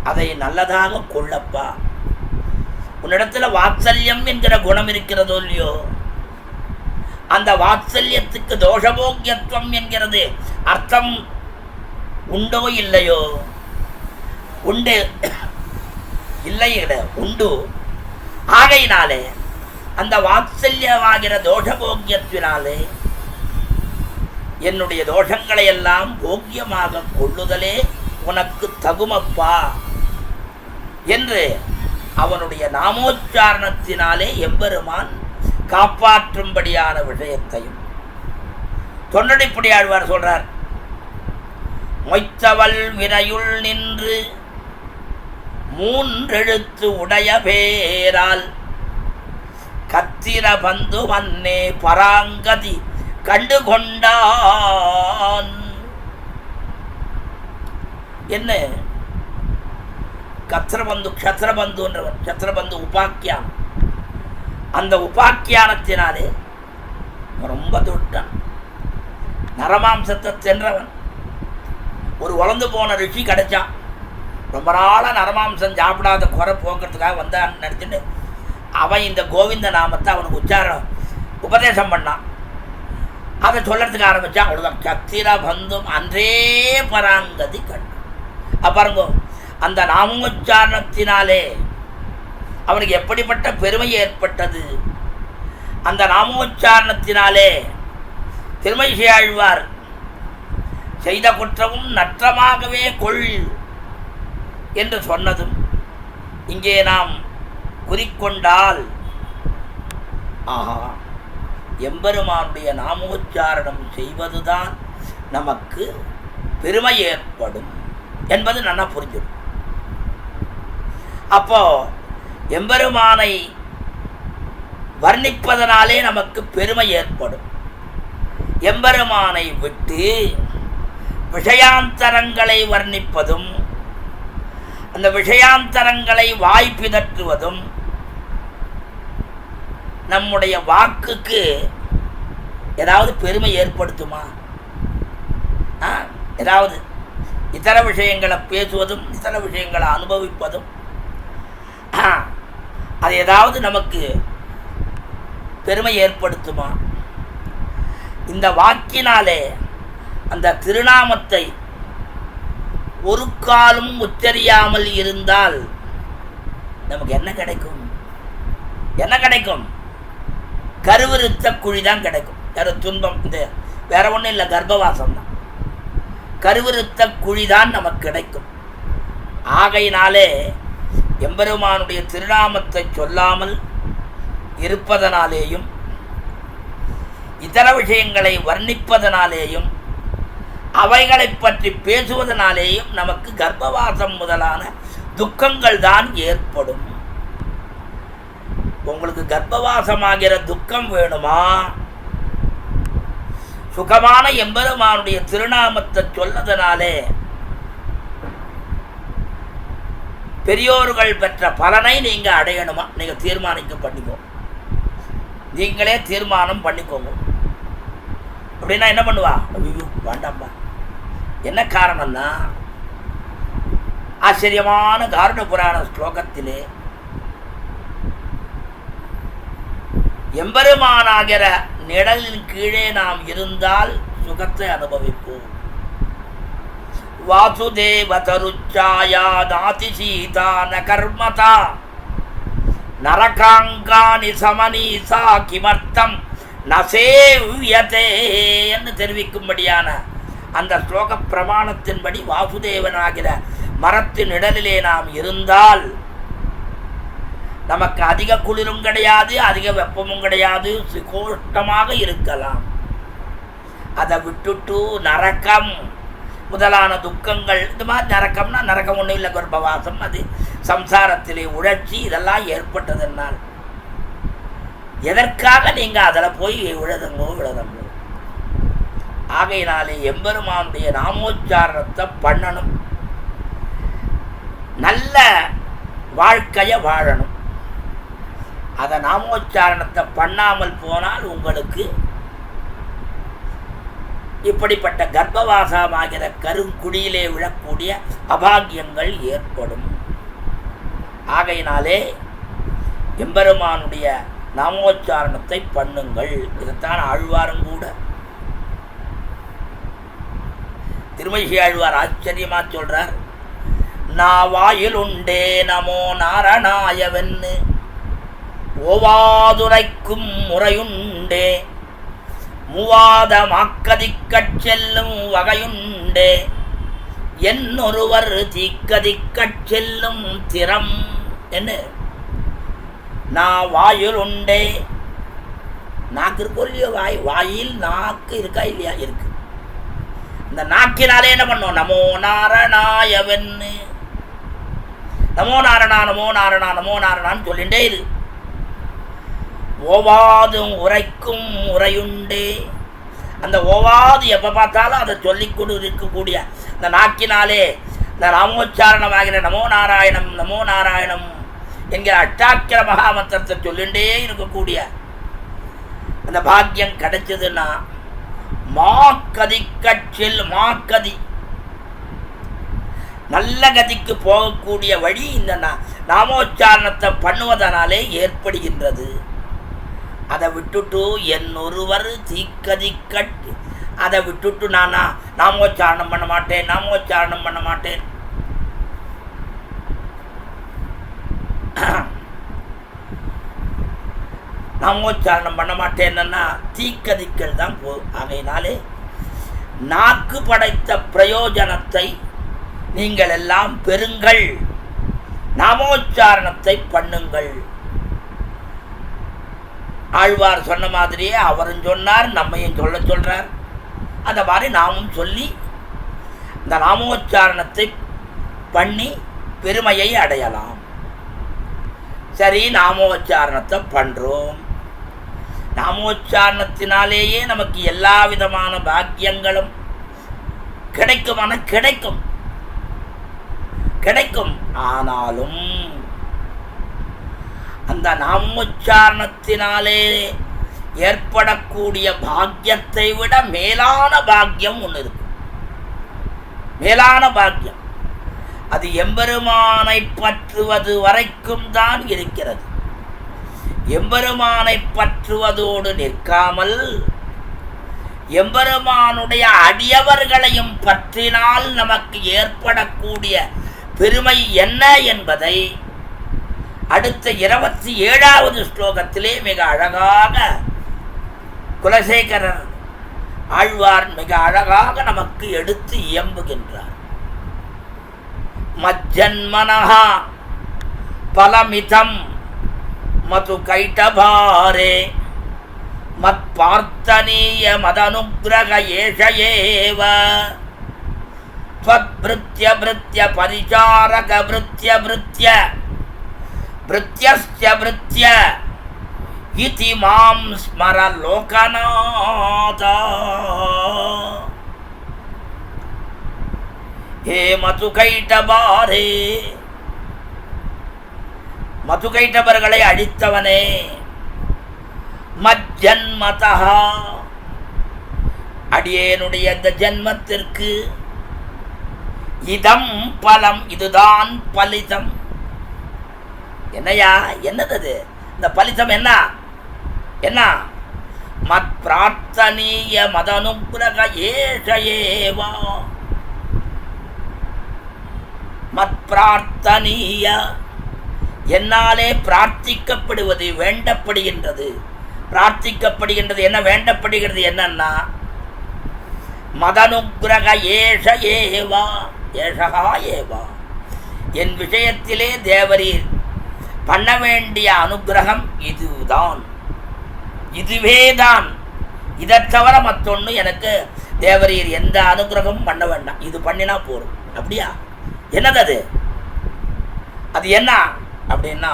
அதை நல்லதாக கொள்ளப்பா. உன்னிடத்துல வாத்சல்யம் என்கிற குணம் இருக்கிறதோ இல்லையோ, அந்த வாத்சல்யத்துக்கு தோஷபோக்கியத்துவம் என்கிறது அர்த்தம் உண்டோ இல்லையோ? உண்டு, இல்லை உண்டு. ஆகையினாலே அந்த வாத்சல்யமாகிற தோஷபோக்கியத்தினாலே என்னுடைய தோஷங்களை எல்லாம் போக்கியமாக கொள்ளுதலே உனக்கு தகுமப்பா என்று அவனுடைய நாமோச்சாரணத்தினாலே எம்பெருமான் காப்பாற்றும்படியான விஷயத்தையும் தொண்டடிப்படி ஆழ்வார் சொல்றார். மொய்த்தவள் வினையுள் நின்று மூன்றெழுத்து உடைய பேரால் கத்திர பந்து மன்னே பராங்கதி கண்டு கொண்டான். என்ன கத்திரபந்து, க்ஷத்திரபந்துன்றவன், க்ஷத்திரபந்து உபாக்கியானம். அந்த உபாக்கியானத்தினாலே ரொம்ப தொட்டான். நரமாம்சத்தை சென்றவன். ஒரு வளர்ந்து போன ரிஷி கிடைச்சான். ரொம்ப நாளாக நரமாம்சம் சாப்பிடாத குறை போக்குறதுக்காக வந்தான்னு நினச்சிட்டு அவன் இந்த கோவிந்த நாமத்தை அவனுக்கு உச்சாரணம் உபதேசம் பண்ணான். அதை சொல்கிறதுக்கு ஆரம்பித்தான். அவ்வளோதான், சத்திர பந்தும் அன்றே பராங்கதி கண்டு. பாருங்க, அந்த நாமோச்சாரணத்தினாலே அவனுக்கு எப்படிப்பட்ட பெருமை ஏற்பட்டது. அந்த நாமோச்சாரணத்தினாலே திருமழிசை ஆழ்வார் செய்த குற்றமும் நற்றமாகவே கொள் என்று சொன்னதும் இங்கே நாம் குறிக்கொண்டால், ஆஹா, எம்பெருமானுடைய நாமோச்சாரணம் செய்வதுதான் நமக்கு பெருமை ஏற்படும் என்பது நல்லா புரிஞ்சிடும். அப்போ எம்பெருமானை வர்ணிப்பதனாலே நமக்கு பெருமை ஏற்படும். எம்பெருமானை விட்டு விஷயாந்தரங்களை வர்ணிப்பதும் அந்த விஷயாந்தரங்களை வாய் பிதற்றுவதும் நம்முடைய வாக்குக்கு ஏதாவது பெருமை ஏற்படுத்துமா? ஏதாவது இதர விஷயங்களை பேசுவதும் இதர விஷயங்களை அனுபவிப்பதும் அது ஏதாவது நமக்கு பெருமை ஏற்படுத்துமா? இந்த வாக்கினாலே அந்த திருநாமத்தை ஒரு காலம் உச்சரியாமல் இருந்தால் நமக்கு என்ன கிடைக்கும்? என்ன கிடைக்கும்? கருவிருத்த குழிதான் கிடைக்கும். வேற துன்பம் இது வேற ஒன்றும் இல்லை, கர்ப்பவாசம் தான். கருவிருத்த குழிதான் நமக்கு கிடைக்கும். ஆகையினாலே எம்பெருமானுடைய திருநாமத்தை சொல்லாமல் இருப்பதனாலேயும் இதர விஷயங்களை வர்ணிப்பதனாலேயும் அவைகளை பற்றி பேசுவதனாலேயும் நமக்கு கர்ப்பவாசம் முதலான துக்கங்கள் தான் ஏற்படும். உங்களுக்கு கர்ப்பவாசமாகிற துக்கம் வேணுமா? சுகமான எம்பெருமானுடைய திருநாமத்தை சொல்லதனாலே பெரியோர்கள் பெற்ற பலனை நீங்கள் அடையணுமா நீங்கள் தீர்மானிக்க பண்ணிக்கோ, நீங்களே தீர்மானம் பண்ணிக்கோங்க. அப்படின்னா என்ன பண்ணுவா? ஐயோ வேண்டாம்பா. என்ன காரணம்னா, ஆச்சரியமான காருட புராண ஸ்லோகத்திலே எம்பெருமானாகிற நிழலின் கீழே நாம் இருந்தால் சுகத்தை அனுபவிப்போம். வாசுதேவ தருச்சாயா நாதி சீதா ந கர்மதா நரகாங்கானி சமனீசா கிமர்த்தம் நசேவியதே என்று தெரிவிக்கும்படியான அந்த ஸ்லோக பிரமாணத்தின்படி வாசுதேவனாகிற மரத்தின் நிழலிலே நாம் இருந்தால் நமக்கு அதிக குளிரும் கிடையாது, அதிக வெப்பமும் கிடையாது, சுகோஷ்டமாக இருக்கலாம். அதை விட்டுட்டு நரகம் முதலான துக்கங்கள், இந்த மாதிரி நரக்கம்னா நரக்கம் ஒன்றும் இல்லை, கர்ப்பவாசம், அது சம்சாரத்திலே உழற்சி இதெல்லாம் ஏற்பட்டதுனால் எதற்காக நீங்கள் அதில் போய் விழுதுங்கோ. ஆகையினாலே எம்பெருமானுடைய நாமோச்சாரணத்தை பண்ணணும், நல்ல வாழ்க்கையை வாழணும். அதை நாமோச்சாரணத்தை பண்ணாமல் போனால் உங்களுக்கு இப்படிப்பட்ட கர்ப்பவாசமாகிற கருங்குடியிலே விழக்கூடிய அபாகியங்கள் ஏற்படும். ஆகையினாலே எம்பெருமானுடைய நாமோச்சாரணத்தை பண்ணுங்கள். இதைத்தான் ஆழ்வாரும் கூட திருமகி ஆழ்வார் ஆச்சரியமா சொல்றார். நாவாயில் உண்டே நமோ நாரணாயவென்னு ஓவாதுரைக்கும் முறையுண்டே மூவாத மாக்கதிக்கச் செல்லும் வகையுண்டே என்னொருவர் தீக்கதிக்கச் செல்லும் திறம் என்ன. நான் வாயில் உண்டே, நாக்கு இருக்கோ இல்லையோ, வாயில் நாக்கு இருக்கா இல்லையா? இருக்கு. இந்த நாக்கினாலே என்ன பண்ணும்? நமோ நாரணாயவென்னு, நமோ நாரணா நமோ நாரணா நமோ நாரணான்னு சொல்லிகிட்டே இரு. ஓவாதும் உரைக்கும் உரையுண்டே, அந்த ஓவாது எப்போ பார்த்தாலும் அதை சொல்லிக்கொண்டு இருக்கக்கூடிய இந்த நாக்கினாலே இந்த நாமோச்சாரணமாகிற நமோ நாராயணம் நமோ நாராயணம் என்கிற அஷ்டாட்சர மகாமந்திரத்தை சொல்லிகிட்டே இருக்கக்கூடிய அந்த பாக்கியம் கிடைச்சதுன்னா மாக்கதிக்கச்சில் மாக்கதி நல்ல கதிக்கு போகக்கூடிய வழி இந்த நாமோச்சாரணத்தை பண்ணுவதனாலே ஏற்படுகின்றது. அதை விட்டுட்டு என்னொருவர் தீக்கதிக்கட்டு, அதை விட்டுட்டு நானா நாமோச்சாரணம் பண்ண மாட்டேன், நாமோச்சாரணம் பண்ண மாட்டேன். நாமோச்சாரணம் பண்ண மாட்டேன்னா தீக்கதிக்கள் தான் போகும். ஆகையினாலே நாக்கு படைத்த பிரயோஜனத்தை நீங்கள் எல்லாம் பெறுங்கள், நாமோச்சாரணத்தை பண்ணுங்கள். ஆழ்வார் சொன்ன மாதிரியே அவரும் சொன்னார், நம்மையும் சொல்றார். அந்த மாதிரி நாமும் சொல்லி இந்த நாமோச்சாரணத்தை பண்ணி பெருமையை அடையலாம். சரி, நாமோச்சாரணத்தை பண்ணுறோம். நாமோச்சாரணத்தினாலேயே நமக்கு எல்லா விதமான பாக்கியங்களும் கிடைக்கும். ஆனாலும் அந்த நாமோச்சாரணத்தினாலே ஏற்படக்கூடிய பாக்கியத்தை விட மேலான பாக்கியம் ஒன்று இருக்கு. மேலான பாக்கியம் அது எம்பெருமானை பற்றுவது வரைக்கும் தான் இருக்கிறது. எம்பெருமானை பற்றுவதோடு நிற்காமல் எம்பெருமானுடைய அடியவர்களையும் பற்றினால் நமக்கு ஏற்படக்கூடிய பெருமை என்ன என்பதை அடுத்த 27வது ஸ்லோகத்திலே மிக அழகாக குலசேகரர் ஆழ்வார் மிக அழகாக நமக்கு எடுத்து இயம்புகின்றார். மஜ்ஜன்மனஹா பலமிதம் மது கைட்டபாரே மத்பார்த்தனீய மதனுக்ரக ஏஷயேவ ஸ்வத்ப்ருத்ய ப்ருத்ய பரிசாரக ப்ருத்ய ப்ருத்ய ப்ருத்யஸ்ய ப்ருத்ய இதி மாம் ஸ்மர லோகநாதா. ஹே மது கைட்டபாரே, மதுகைட்டவர்களை அழித்தவனே, மஜ்ஜன்மதா அடியேனுடைய இந்த ஜென்மத்திற்கு இதம் பலம், இதுதான் பலிதம். என்னையா, என்னது இந்த பலிதம்? என்ன என்ன? மத் பிரார்த்தனீய மதனுக்கிரக ஏஷயேவா. மத் பிரார்த்தனீய, என்னாலே பிரார்த்திக்கப்படுவது, வேண்டப்படுகின்றது. பிரார்த்திக்கப்படுகின்றது என்ன? வேண்டப்படுகிறது என்னன்னா, மதனுக்கிரக ஏஷயேவா, ஏஷகா ஏவா, என் விஷயத்திலே தேவரீர் பண்ண வேண்டிய அனுகிரகம் இதுதான், இதுவேதான். இதை தவிர மற்றொன்று எனக்கு தேவரீர் எந்த அனுகிரகமும் பண்ண வேண்டாம், இது பண்ணினா போதும். அப்படியா? என்னது அது? அது என்ன அப்படின்னா,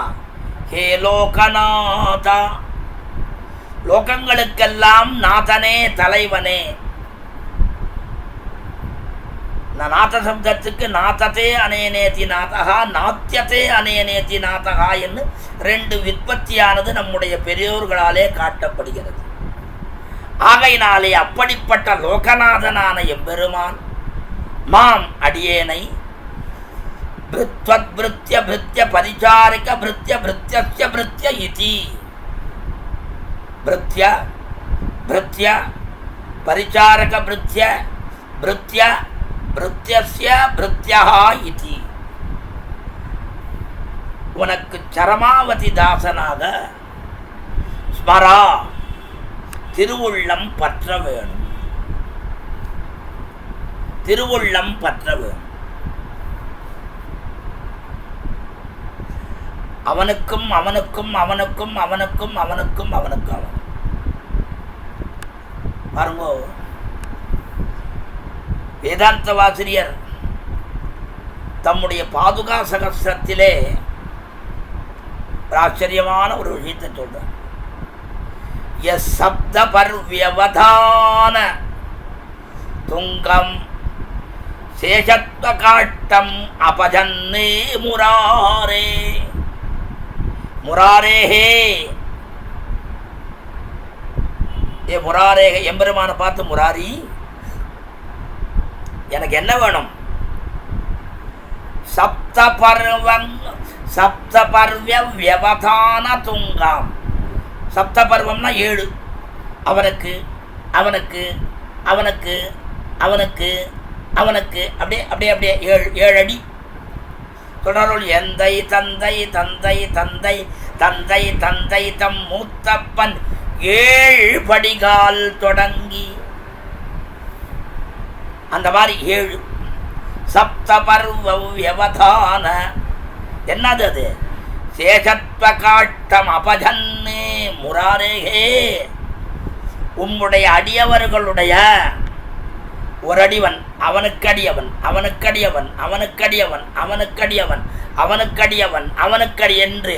ஹே லோகநாதா, லோகங்களுக்கெல்லாம் நாதனே, தலைவனே. நாத சப்தத்துக்கு நாதத்தே அனேனேதி நாதகா, நாத்தியத்தே அனேனேதி நாதகா என்று ரெண்டு விற்பத்தியானது நம்முடைய பெரியோர்களாலே காட்டப்படுகிறது. ஆகையினாலே அப்படிப்பட்ட லோகநாதனான எம்பெருமான் மாம் அடியேனை பிருத்ய பிருத்ய பரிசாரிக பிருத்ய பிருத்யஸ்ய பிருத்ய இதி, பிருத்ய பிருத்ய பரிசாரக பிருத்ய பிருத்ய பிருத்யஸ்ய பிருத்யா இதி, உனக்கு சரமாவதி தாசனாக ஸ்மரா, திருவுள்ளம் பற்ற வேணும், திருவுள்ளம் பற்ற வேணும். அவனுக்கும் அவனுக்கும் அவனுக்கும் அவனுக்கும் அவனுக்கும் அவனுக்கும் அவன். பாருங்க, வேதாந்த வாசிரியர் தம்முடைய பாதுகா சகஸ்ரத்திலே ஆச்சரியமான ஒரு விஷயத்தை சொல்றார். சப்த பர்வியவதான துங்கம் சேஷத்வ காட்டம் அபஜன்னே முராரே, முராரேஹே, ஏ முராரேஹே, எம்பெருமான பார்த்து முராரி எனக்கு என்ன வேணும்? சப்த பர்வ வியவதான துங்காம். சப்த பர்வம்னா 7. அவனுக்கு அவனுக்கு அவனுக்கு அவனுக்கு அவனுக்கு அப்படியே அப்படியே அப்படியே 7 அடி தொடருள். எந்தை தந்தை தந்தை தந்தை தந்தை தந்தை தம் மூத்தப்பன் 7 படிகால் தொடங்கி, அந்த மாதிரி 7 சப்த பர்வ வியவதான. என்னது அது? சேஷத்வ காட்டம் அபஜன்னே முராரேகே, உம்முடைய அடியவர்களுடைய ஒரு அடிவன், அவனுக்கடியவன் அவனுக்கடியவன் அவனுக்கடியவன் அவனுக்கடியவன் அவனுக்கடியவன் அவனுக்கடி என்று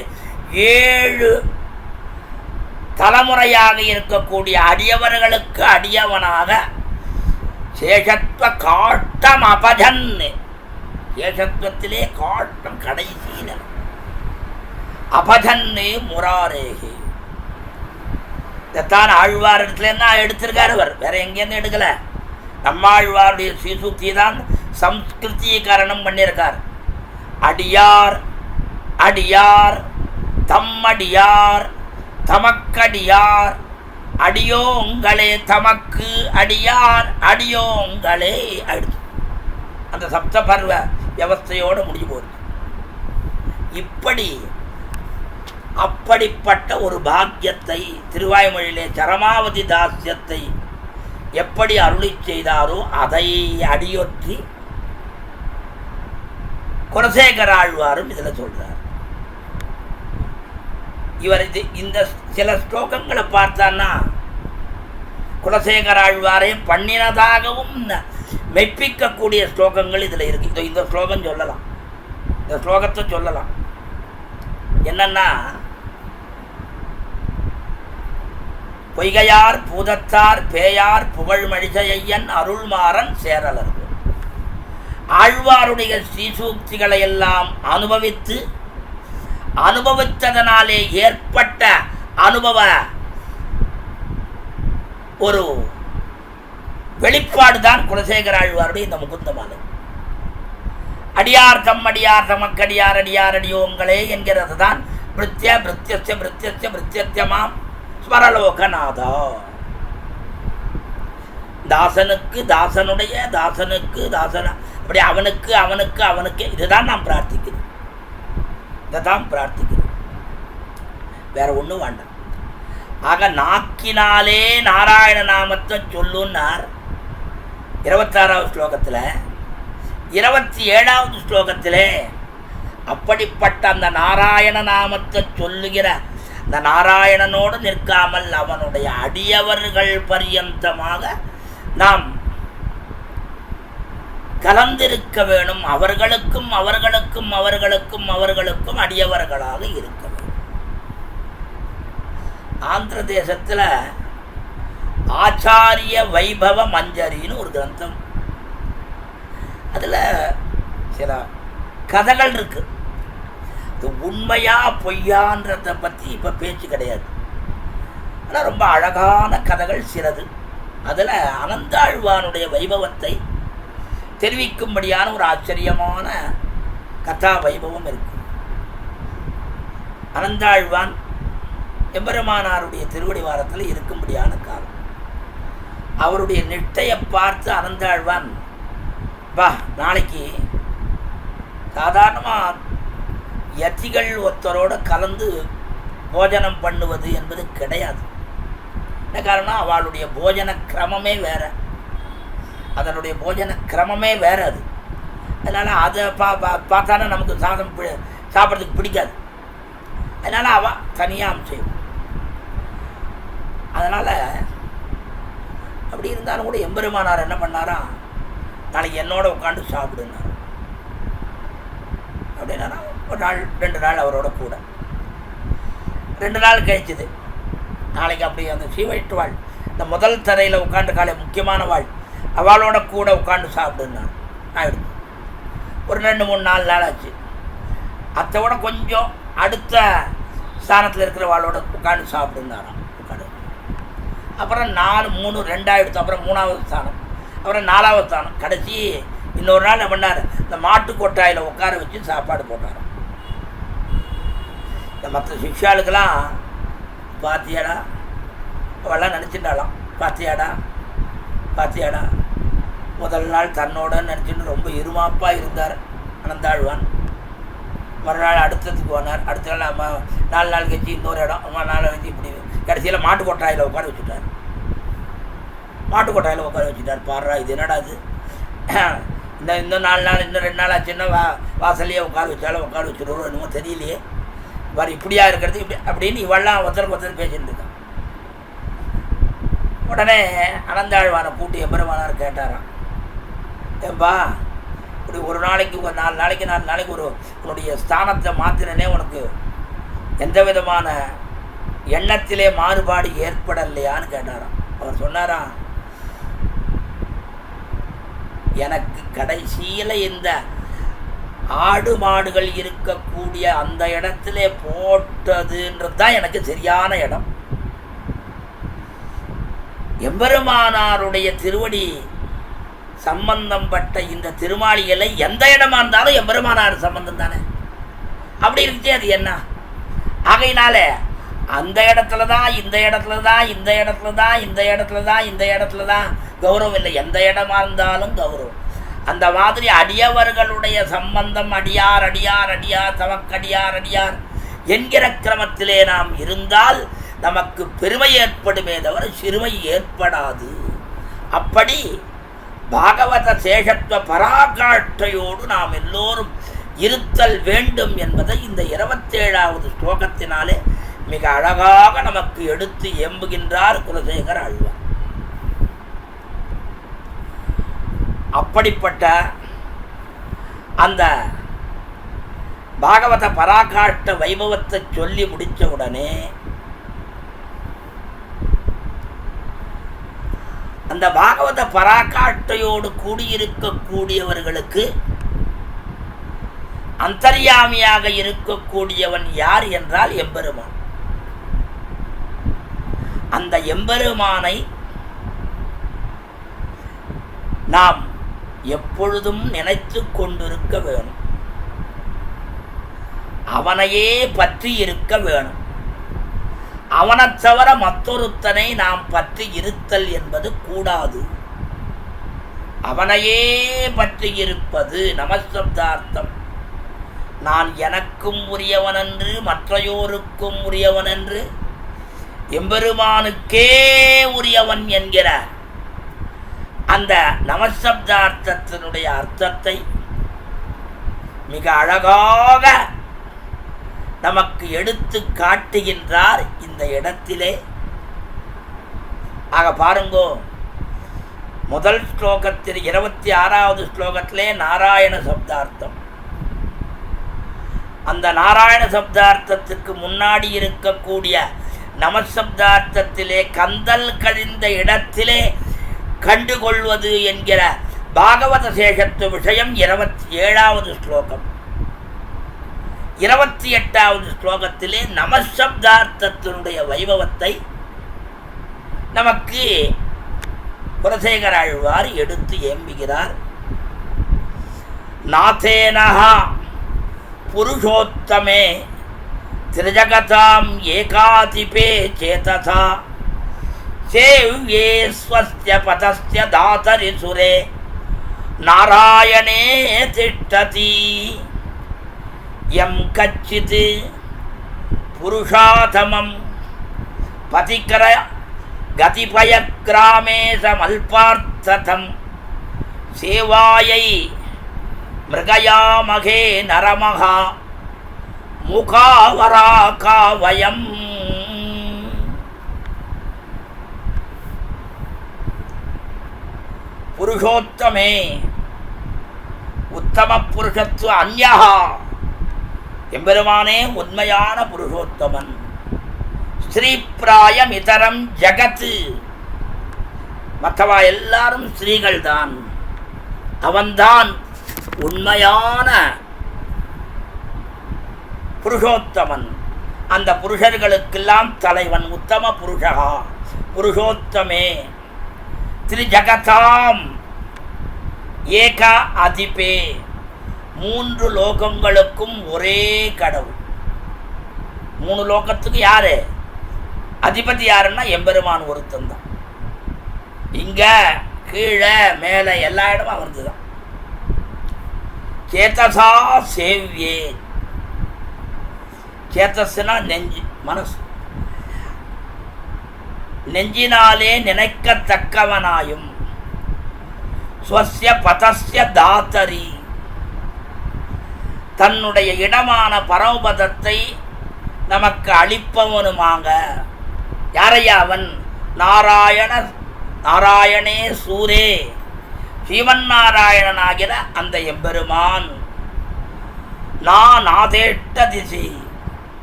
7 தலைமுறையாக இருக்கக்கூடிய அடியவர்களுக்கு அடியவனாக சேஷத்வ காட்டம் அபஜன்னு, சேஷத்துவத்திலே காட்டம் கடைசியில அபஜன்னு முராரேகே. இதைத்தான் ஆழ்வார் இடத்துல என்ன எடுத்திருக்காரு அவர், வேற எங்கேருந்து எடுக்கல. நம்மாழ்வாருடைய ஸ்ரீசூக்தி தான் சம்ஸ்கிருதீகரணம் பண்ணியிருக்கார். அடியார் அடியார் தம்மடியார் தமக்கடியார், அடியோங்களே தமக்கு அடியார் அடியோங்களே அடுத்து அந்த சப்த பர்வ வியவஸ்தையோடு முடிஞ்சு போகுது. இப்படி அப்படிப்பட்ட ஒரு பாக்கியத்தை திருவாய்மொழியிலே சரமாவதி தாஸ்யத்தை எப்படி அருளி செய்தாரோ அதை அடியொற்றி குலசேகர ஆழ்வாரும் இதில் சொல்றார். இவர் இந்த சில ஸ்லோகங்களை பார்த்தான்னா குலசேகர ஆழ்வாரே பண்ணினதாகவும் மெய்ப்பிக்கக்கூடிய ஸ்லோகங்கள் இதில் இருக்கு. இந்த ஸ்லோகம் சொல்லலாம், இந்த ஸ்லோகத்தை சொல்லலாம். என்னன்னா, பொய்கையார் பூதத்தார் பேயார் புகழ் மழிசையன் அருள்மாறன் சேரலர்கள் ஆழ்வாருடைய ஸ்ரீசூக்திகளை எல்லாம் அனுபவித்து அனுபவித்ததனாலே ஏற்பட்ட அனுபவ ஒரு வெளிப்பாடுதான் குலசேகர ஆழ்வாருடைய இந்த முகுந்த மாலை. அடியார் தம் அடியார் தமக்கடியார் அடியார் அடியோங்களே என்கிறது தான் பிருத்திய பிருத்தியஸ்ய பிருத்தியஸ்ய பிருத்தியமாம் ஸ்மரலோகநாதா. தாசனுக்கு தாசனுடைய, தாசனுக்கு தாசன, அப்படி அவனுக்கு அவனுக்கு அவனுக்கு, இதுதான் நாம் பிரார்த்திக்கிறோம். இதைதான் பிரார்த்திக்கிறோம், வேற ஒன்றும் வேண்டாம். ஆக நாக்கினாலே நாராயண நாமத்தை சொல்லுன்னார் 26வது ஸ்லோகத்தில். 27வது ஸ்லோகத்திலே அப்படிப்பட்ட அந்த நாராயண நாமத்தை சொல்லுகிற அந்த நாராயணனோடு நிற்காமல் அவனுடைய அடியவர்கள் பரியந்தமாக நாம் கலந்திருக்க வேணும். அவர்களுக்கும் அவர்களுக்கும் அவர்களுக்கும் அவர்களுக்கும் அடியவர்களாக இருக்க வேண்டும். ஆந்திர தேசத்தில் ஆச்சாரிய வைபவ மஞ்சரின்னு ஒரு கிரந்தம், அதில் சில கதைகள் இருக்கு. அது உண்மையா பொய்யான்றதை பற்றி இப்போ பேச்சு கிடையாது. ஆனால் ரொம்ப அழகான கதைகள் சிலது. அதில் அனந்தாழ்வானுடைய வைபவத்தை தெரிவிக்கும்படியான ஒரு ஆச்சரியமான கதா வைபவம் இருக்கு. அனந்தாழ்வான் எம்பெருமானாருடைய திருவடி வாரத்தில் இருக்கும்படியான காலம். அவருடைய நிட்டையை பார்த்து அனந்தாழ்வான், வா நாளைக்கு சாதாரணமாக யதிகள் ஒருத்தரோட கலந்து போஜனம் பண்ணுவது என்பது கிடையாது. என்ன காரணம்? அவளுடைய போஜன கிரமமே வேற, அதனுடைய போஜன கிரமமே வேற. அது அதனால் அதை பார்த்தானே நமக்கு சாப்பிட்றதுக்கு பிடிக்காது. அதனால் அவள் தனியாக செய்வோம். அதனால் அப்படி இருந்தாலும் கூட எம்பெருமானார் என்ன பண்ணாரா, நாளைக்கு என்னோட உட்காந்து சாப்பிடுனார். அப்படின்னா ஒரு நாள் 2 நாள் அவரோட கூட 2 நாள் கழிச்சுது. நாளைக்கு அப்படி அந்த சீவைட்டு வாழ், இந்த முதல் தரையில் உட்காந்து காலை முக்கியமான வாழ், அவளோட கூட உட்காந்து சாப்பிடுனார். ஆயிடுச்சு. ஒரு 2-3 4 நாள் ஆச்சு. அதை விட கொஞ்சம் அடுத்த ஸ்தானத்தில் இருக்கிற வாளோட உட்காந்து சாப்பிடுனாராம். உட்காந்து அப்புறம் 4 3 2 ஆகிடுச்சு. அப்புறம் 3வது ஸ்தானம், அப்புறம் 4வது ஸ்தானம், கடைசி இன்னொரு நாள் என்ன பண்ணார், இந்த மாட்டு கொட்டாயில் உட்கார வச்சு சாப்பாடு போட்டார். இந்த மற்ற சிஷ்யாளுக்கெல்லாம் பாத்தியாடா அவெல்லாம் நினச்சிட்டாலாம், பாத்தியாடா பாத்தியாடா. முதல் நாள் தன்னோட நினச்சிட்டு ரொம்ப இருமாப்பாக இருந்தார் அனந்தாழ்வான். மறுநாள் அடுத்ததுக்கு போனார். அடுத்த நாள் 4 நாள் கழிச்சு இன்னொரு இடம், 4 நாள் கழிச்சு இப்படி கடைசியில் மாட்டு கொட்டாயில் உட்கார வச்சுட்டார். மாட்டு கொட்டாயில் உட்கார வச்சுட்டார். பாடுறா இது என்னடா இது, இன்னும் 4 நாள் இன்னும் 2 நாள் ஆச்சுன்னா வாசல்லையே உட்கார வச்சாலும் உட்கார வச்சுருவோம், என்னமோ தெரியலையே வேறு இப்படியா இருக்கிறது இப்படி அப்படின்னு இவெல்லாம் ஒருத்தருக்கு ஒருத்தர் பேசிட்டு இருக்கான். உடனே அனந்தாழ்வானை கூட்டி எம்பெருமானார் கேட்டாராம், ஏன்பா இப்படி ஒரு நாளைக்கு 4 நாளைக்கு ஒரு உன்னுடைய ஸ்தானத்தை மாற்றினே உனக்கு எந்த விதமான எண்ணத்திலே மாறுபாடு ஏற்படலையான்னு கேட்டாராம். அவர் சொன்னாராம், எனக்கு கடைசியில் இந்த ஆடு மாடுகள் இருக்கக்கூடிய அந்த இடத்துல போட்டதுன்றது தான் எனக்கு சரியான இடம். எம்பெருமானாருடைய திருவடி சம்பந்தம் பட்ட இந்த திருமாளிகளை எந்த இடமா இருந்தாலும் எம்பெருமானார் சம்பந்தம் தானே. அப்படி இருந்துச்சு அது என்ன. ஆகையினால அந்த இடத்துல தான் இந்த இடத்துல தான் இந்த இடத்துல தான் இந்த இடத்துல தான் இந்த இடத்துல தான் கௌரவம் இல்லை, எந்த இடமா இருந்தாலும் கௌரவம். அந்த மாதிரி அடியவர்களுடைய சம்பந்தம் அடியார் அடியார் அடியார் தமக்கடியார் அடியார் என்கிற கிரமத்திலே நாம் இருந்தால் நமக்கு பெருமை ஏற்படுமே தவிர சிறுமை ஏற்படாது. அப்படி பாகவத சேஷத்துவ பராகாஷ்டையோடு நாம் எல்லோரும் இருத்தல் வேண்டும் என்பதை இந்த 27வது ஸ்லோகத்தினாலே மிக அழகாக நமக்கு எடுத்து எம்புகின்றார் குலசேகர ஆழ்வார். அப்படிப்பட்ட அந்த பாகவத பராகாஷ்ட வைபவத்தை சொல்லி முடித்த உடனே அந்த பாகவத பராகாஷ்டையோடு கூடியிருக்கக்கூடியவர்களுக்கு அந்தர்யாமியாக இருக்கக்கூடியவன் யார் என்றால் எம்பெருமான். அந்த எம்பெருமானை நாம் எப்பொழுதும் நினைத்து கொண்டிருக்க வேணும். அவனையே பற்றி இருக்க வேணும். அவனைத் தவிர மற்றொருத்தனை நாம் பற்றி இருத்தல் என்பது கூடாது. அவனையே பற்றி இருப்பது நமசப்தார்த்தம். நான் எனக்கும் உரியவனென்று மற்றையோருக்கும் உரியவனென்று எம்பெருமானுக்கே உரியவன் என்கிற அந்த நமசப்தார்த்தத்தினுடைய அர்த்தத்தை மிக அழகாக நமக்கு எடுத்து காட்டுகின்றார் இந்த இடத்திலே. ஆக பாருங்கோ, முதல் ஸ்லோகத்தில் 26வது ஸ்லோகத்திலே நாராயண சப்தார்த்தம். அந்த நாராயண சப்தார்த்தத்துக்கு முன்னாடி இருக்கக்கூடிய நமசப்தார்த்தத்திலே கந்தல் கழிந்த இடத்திலே கண்டுகொள்வது என்கிற பாகவத சேஷத்து விஷயம் 27வது ஸ்லோகம். 28வது ஸ்லோகத்திலே நமசப்தார்த்தத்தினுடைய வைபவத்தை நமக்கு குலசேகர ஆழ்வார் எடுத்து ஏம்புகிறார். நாதேனஹா புருஷோத்தமே திரிஜகதாம் ஏகாதிபே சேதசா சேவ்யே ஸ்வஸ்ய பதஸ்ய தாதரி சுரே நாராயணே திஷ்டதி யம் கச்சித் புருஷாதமம் பதிகர கதிபய கிராமே சமல்பார்த்ததம் சேவாயை மிருகயாமகே நரமகா முகாவராகாவயம். புருஷோத்தமே உத்தம புருஷத்துவ அந்யா, எம்பெருமானே உண்மையான புருஷோத்தமன். ஸ்ரீப்பிராயம் இதரம் ஜகத்து, மற்றவா எல்லாரும் ஸ்ரீகள் தான், அவன்தான் உண்மையான புருஷோத்தமன். அந்த புருஷர்களுக்கெல்லாம் தலைவன் உத்தம புருஷா புருஷோத்தமே. திரிஜகதாம் ஏக அதிபே, 3 லோகங்களுக்கும் ஒரே கடவுள். 3 லோகத்துக்கு யாரு அதிபதி? யாருன்னா எம்பெருமான் ஒருத்தன் தான். இங்க கீழே மேலே எல்லா இடமும் அவர்தான். சேதசா சேவ்யே, சேத்தஸ்னா நெஞ்சு, மனசு. நெஞ்சினாலே நினைக்கத்தக்கவனாயும் ஸ்வஸ்ய பதஸ்ய தாத்தரி, தன்னுடைய இடமான பரமபதத்தை நமக்கு அளிப்பவனுமாக. யாரையா அவன்? நாராயணே சூரே, ஸ்ரீமன் நாராயணனாகிற அந்த எம்பெருமான். நாதேஷ்ட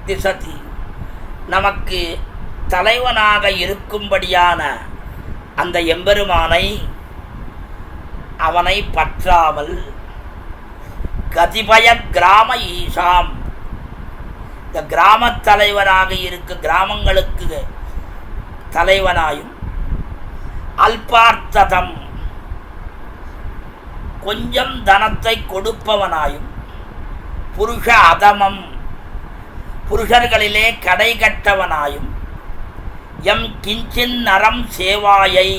திசதி, நமக்கு தலைவனாக இருக்கும்படியான அந்த எம்பெருமானை அவனை பற்றாமல் கதிபய கிராம ஈசாம், இந்த கிராம தலைவராக இருக்க கிராமங்களுக்கு தலைவனாயும் அல்பார்த்ததம் கொஞ்சம் தனத்தை கொடுப்பவனாயும் புருஷ அதமம் புருஷர்களிலே கடை கட்டவனாயும் எம் கிஞ்சின் நரம் சேவாயை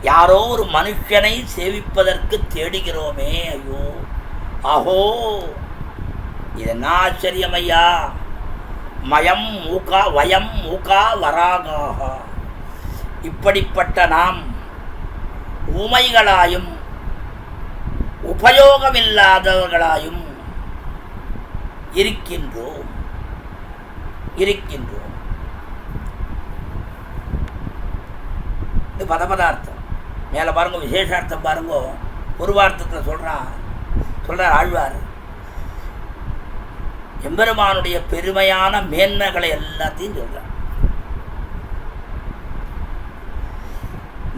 யாரோ ஒரு மனுஷனை சேவிப்பதற்கு தேடுகிறோமே, ஐயோ அஹோ இது என்ன ஆச்சரியம் ஐயா. மயம் மூகா வயம் மூகா வராகாக, இப்படிப்பட்ட நாம் ஊமைகளாயும் உபயோகமில்லாதவர்களாயும் இருக்கின்றோம். இது பதபதார்த்தம். மேலே பாருங்க, விசேஷார்த்தம் பாருங்க. ஒரு வார்த்தத்தில் சொல்றார் ஆழ்வார், எம்பெருமானுடைய பெருமையான மேன்மைகளை எல்லாத்தையும் சொல்றார்.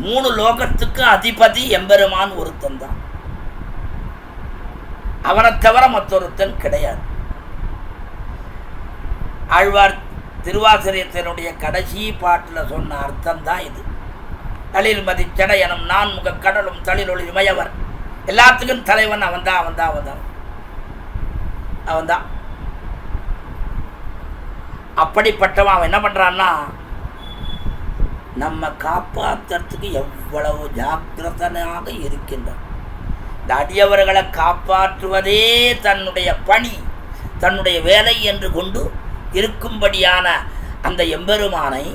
3 லோகத்துக்கு அதிபதி எம்பெருமான் ஒருத்தன் தான். அவனை தவிர மற்றொருத்தன் கிடையாது. ஆழ்வார் திருவாசகத்தினுடைய கடைசி பாட்டில் சொன்ன அர்த்தம் தான் இது. தளிர் மதி சடையனும் நான் முக கடலும் தளிரொளி இமயவர், எல்லாத்துக்கும் தலைவன் அவன்தான் அவன்தான் அவன்தான் அவன்தான். அப்படிப்பட்டவன் அவன் என்ன பண்றான்னா, நம்ம காப்பாற்றுறதுக்கு எவ்வளவு ஜாக்கிரதனாக இருக்கின்றான். இந்த அடியவர்களை காப்பாற்றுவதே தன்னுடைய பணி, தன்னுடைய வேலை என்று கொண்டு இருக்கும்படியான அந்த எம்பெருமானை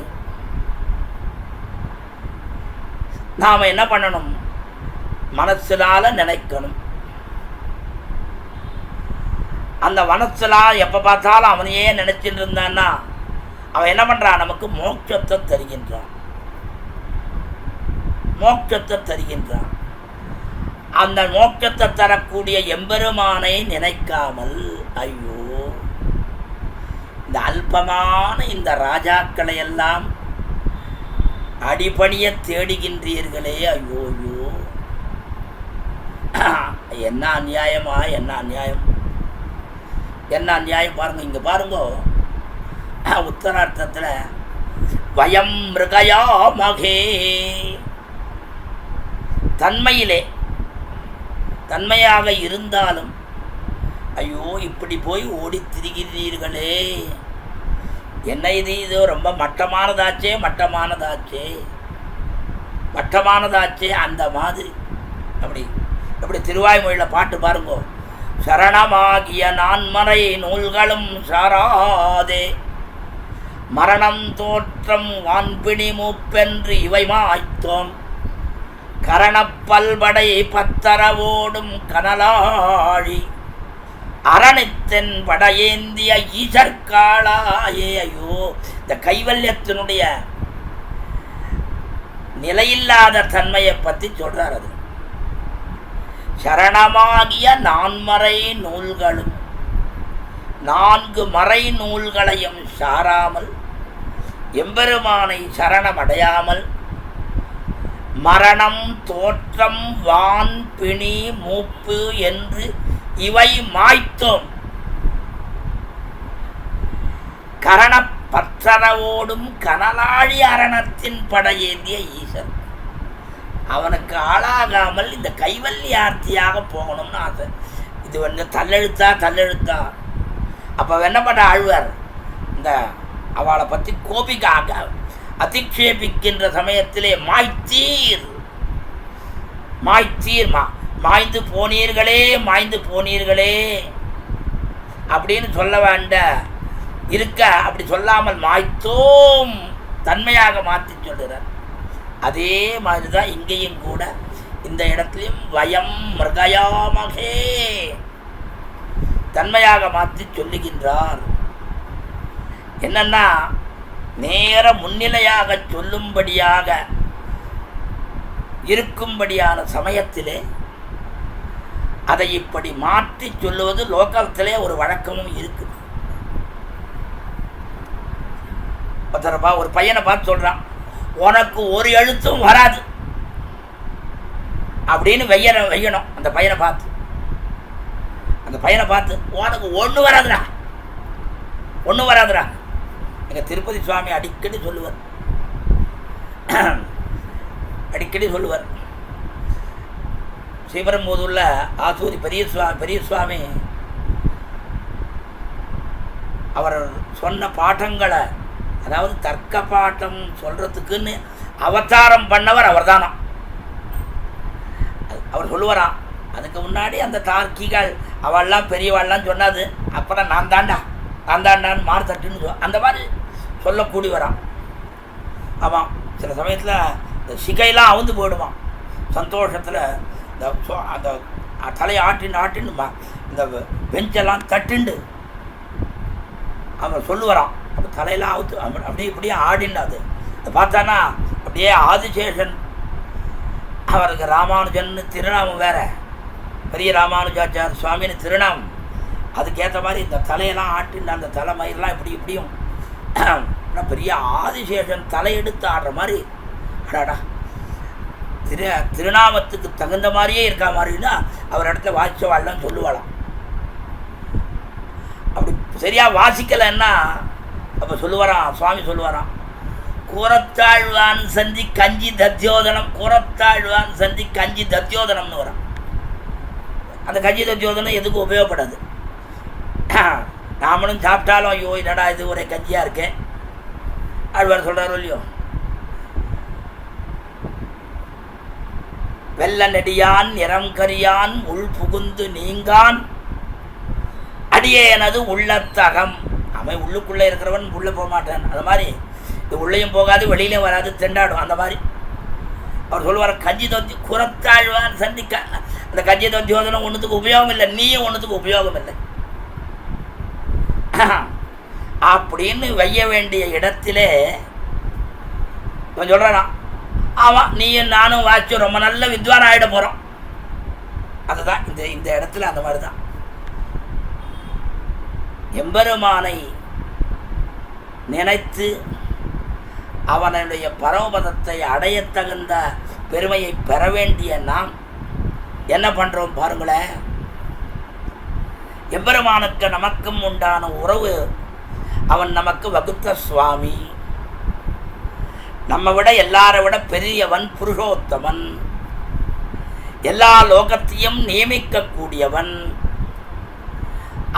நாம் என்ன பண்ணணும்? மனசினால நினைக்கணும். அந்த மனசினால் எப்போ பார்த்தாலும் அவனையே நினைச்சிட்டு இருந்தான்னா அவன் என்ன பண்ணுறான்? நமக்கு மோட்சத்தை தருகின்றான், மோட்சத்தை தருகின்றான். அந்த மோட்சத்தை தரக்கூடிய எம்பெருமானை நினைக்காமல், ஐயோ இந்த அல்பமான இந்த ராஜாக்களை எல்லாம் அடிபணிய தேடுகின்றீர்களே, ஐயோ ஐயோ என்ன அநியாயமா, என்ன அநியாயம், என்ன அநியாயம் பாருங்க. இங்க பாருங்க, உத்தரார்த்தத்தில் வயம் மிருகயா மகே, தன்மையிலே தன்மையாக இருந்தாலும் ஐயோ இப்படி போய் ஓடி திரிகிறீர்களே, என்ன இது ரொம்ப மட்டமானதாச்சே மட்டமானதாச்சே மட்டமானதாச்சே அந்த மாதிரி. அப்படி திருவாய்மொழியில் பாட்டு பாருங்கோ. சரணமாகிய நான்மறை நூல்களும் சாராதே, மரணம் தோற்றம் வான்பிணி மூப்பென்று இவை மாய்த்தோம், கரணப்பல்படை பத்தரவோடும் கனலாழி அரணித்தன் வடையேந்திய ஈசற்காளாயே. ஐயோ இந்த கைவல்யத்தினுடைய நிலையில்லாத தன்மையை பற்றி சொல்றார். அது சரணமாகிய நான்மறை நூல்களும், 4 மறை நூல்களையும் சாராமல் எம்பெருமானை சரணமடையாமல், மரணம் தோற்றம் வான் பிணி மூப்பு என்று இவை மாய்த்தோம், கரணப்பற்றரவோடும் கனலாழி அரணத்தின் படையேந்திய ஈசன். அவனுக்கு ஆளாகாமல் இந்த கைவல்யார்த்தியாக போகணும்னு ஆசை. இது தள்ளெழுத்தா. அப்போ என்ன பண்ண ஆழ்வார், இந்த அவளை பற்றி கோபிக்காக அதிக்ஷேபிக்கின்ற சமயத்திலே மாய்த்தீர் மாய்ந்து போனீர்களே அப்படின்னு சொல்ல வேண்ட இருக்க, அப்படி சொல்லாமல் மாய்த்தோம் தன்மையாக மாற்றி சொல்கிறார். அதே மாதிரி தான் இங்கேயும் கூட இந்த இடத்துலையும் வயம் மிருகயாமகே தன்மையாக மாற்றி சொல்லுகின்றார். என்னன்னா, நேர முன்னிலையாக சொல்லும்படியாக இருக்கும்படியான சமயத்திலே அதை இப்படி மாற்றி சொல்லுவது லோகத்திலே ஒரு வழக்கமும் இருக்குது. ஒரு பையனை பார்த்து சொல்றான், உனக்கு ஒரு எழுத்தும் வராது அப்படின்னு வையணும். அந்த பையனை பார்த்து உனக்கு ஒன்று வராதுடா. எங்க திருப்பதி சுவாமி அடிக்கடி சொல்லுவார். ஸ்ரீபெரும்புதூர்ல ஆசூரி பெரிய சுவாமி அவர் சொன்ன பாட்டங்களை, அதாவது தர்க்க பாட்டம் சொல்றதுக்குன்னு அவதாரம் பண்ணவர் அவர் தானா. அவர் சொல்லுவாராம், அதுக்கு முன்னாடி அந்த தார்க்கிகள் அவள்லாம் பெரியவாள்லாம் சொன்னது, அப்புறம் நான் தாண்டான்னு மாறு தட்டுன்னு அந்த மாதிரி சொல்லக்கூடி வரான். ஆமாம், சில சமயத்தில் இந்த சிகையெல்லாம் அவுந்து போயிடுவான் சந்தோஷத்தில். அந்த தலையை ஆட்டின்னு இந்த பெஞ்செல்லாம் தட்டுண்டு அவன் சொல்லுவாரான். அப்போ தலையெல்லாம் அவுத்து இப்படியே ஆடினாது. அதை பார்த்தானா அப்படியே ஆதிசேஷன், அவருக்கு ராமானுஜன்னு திருநாமம் வேற, பெரிய ராமானுஜாச்சார் சுவாமின்னு திருநாமம். அதுக்கேற்ற மாதிரி இந்த தலையெல்லாம் ஆட்டின்னு அந்த தலைமயிரெலாம் இப்படியும் பெரிய ஆதிசேஷன் தலையெடுத்து ஆடுற மாதிரி. அடாடா, திருநாமத்துக்கு தகுந்த மாதிரியே இருக்கா மாதிரின்னா அவர் இடத்துல வாய்ச்சவாள்லாம் சொல்லுவாளாம். சரியா வாசிக்கலைன்னா அப்போ சொல்லுவாராம், சுவாமி சொல்லுவாராம், கூரத்தாழ்வான் சந்தி கஞ்சி தத்யோதனம், கூரத்தாழ்வான் சந்தி கஞ்சி தத்யோதனம்னு வரும். அந்த கஞ்சி தத்யோதனம் எதுக்கும் உபயோகப்படாது. நாமளும் சாப்பிட்டாலும் ஐயோ என்னடா இது ஒரே கஞ்சியாக இருக்கேன் ஆழ்வார் சொல்கிறாரோ இல்லையோ. வெள்ள நெடியான் நிறம் கரியான் உள் புகுந்து நீங்கான் அடியே எனது உள்ளத்தகம். அவன் உள்ளுக்குள்ளே இருக்கிறவன் உள்ளே போக மாட்டான். அது மாதிரி இது உள்ளேயும் போகாது வெளியிலையும் வராது, திண்டாடும். அந்த மாதிரி அவர் சொல்லுவார், கஞ்சி தொத்தி குரத்தாழ்வான் சந்திக்க. அந்த கஞ்சி தொத்தியோதனம் ஒன்றுத்துக்கு உபயோகம் இல்லை, நீயும் ஒன்றுத்துக்கு உபயோகம் இல்லை அப்படின்னு வைய வேண்டிய இடத்திலே இவன் சொல்கிறான், ஆமாம் நீயும் நானும் வாய்ச்சி ரொம்ப நல்ல வித்வான் ஆகிட போகிறோம். அதுதான் இந்த இடத்துல அந்த மாதிரி தான் எம்பெருமானை நினைத்து அவனுடைய பரமபதத்தை அடைய தகுந்த பெருமையை பெற வேண்டிய நாம் என்ன பண்ணுறோம் பாருங்களேன். எம்பெருமானுக்கு நமக்கும் உண்டான உறவு, அவன் நமக்கு வகுத்த சுவாமி, நம்ம விட எல்லாரை விட பெரியவன், புருஷோத்தமன், எல்லா லோகத்தையும் நியமிக்கக்கூடியவன்.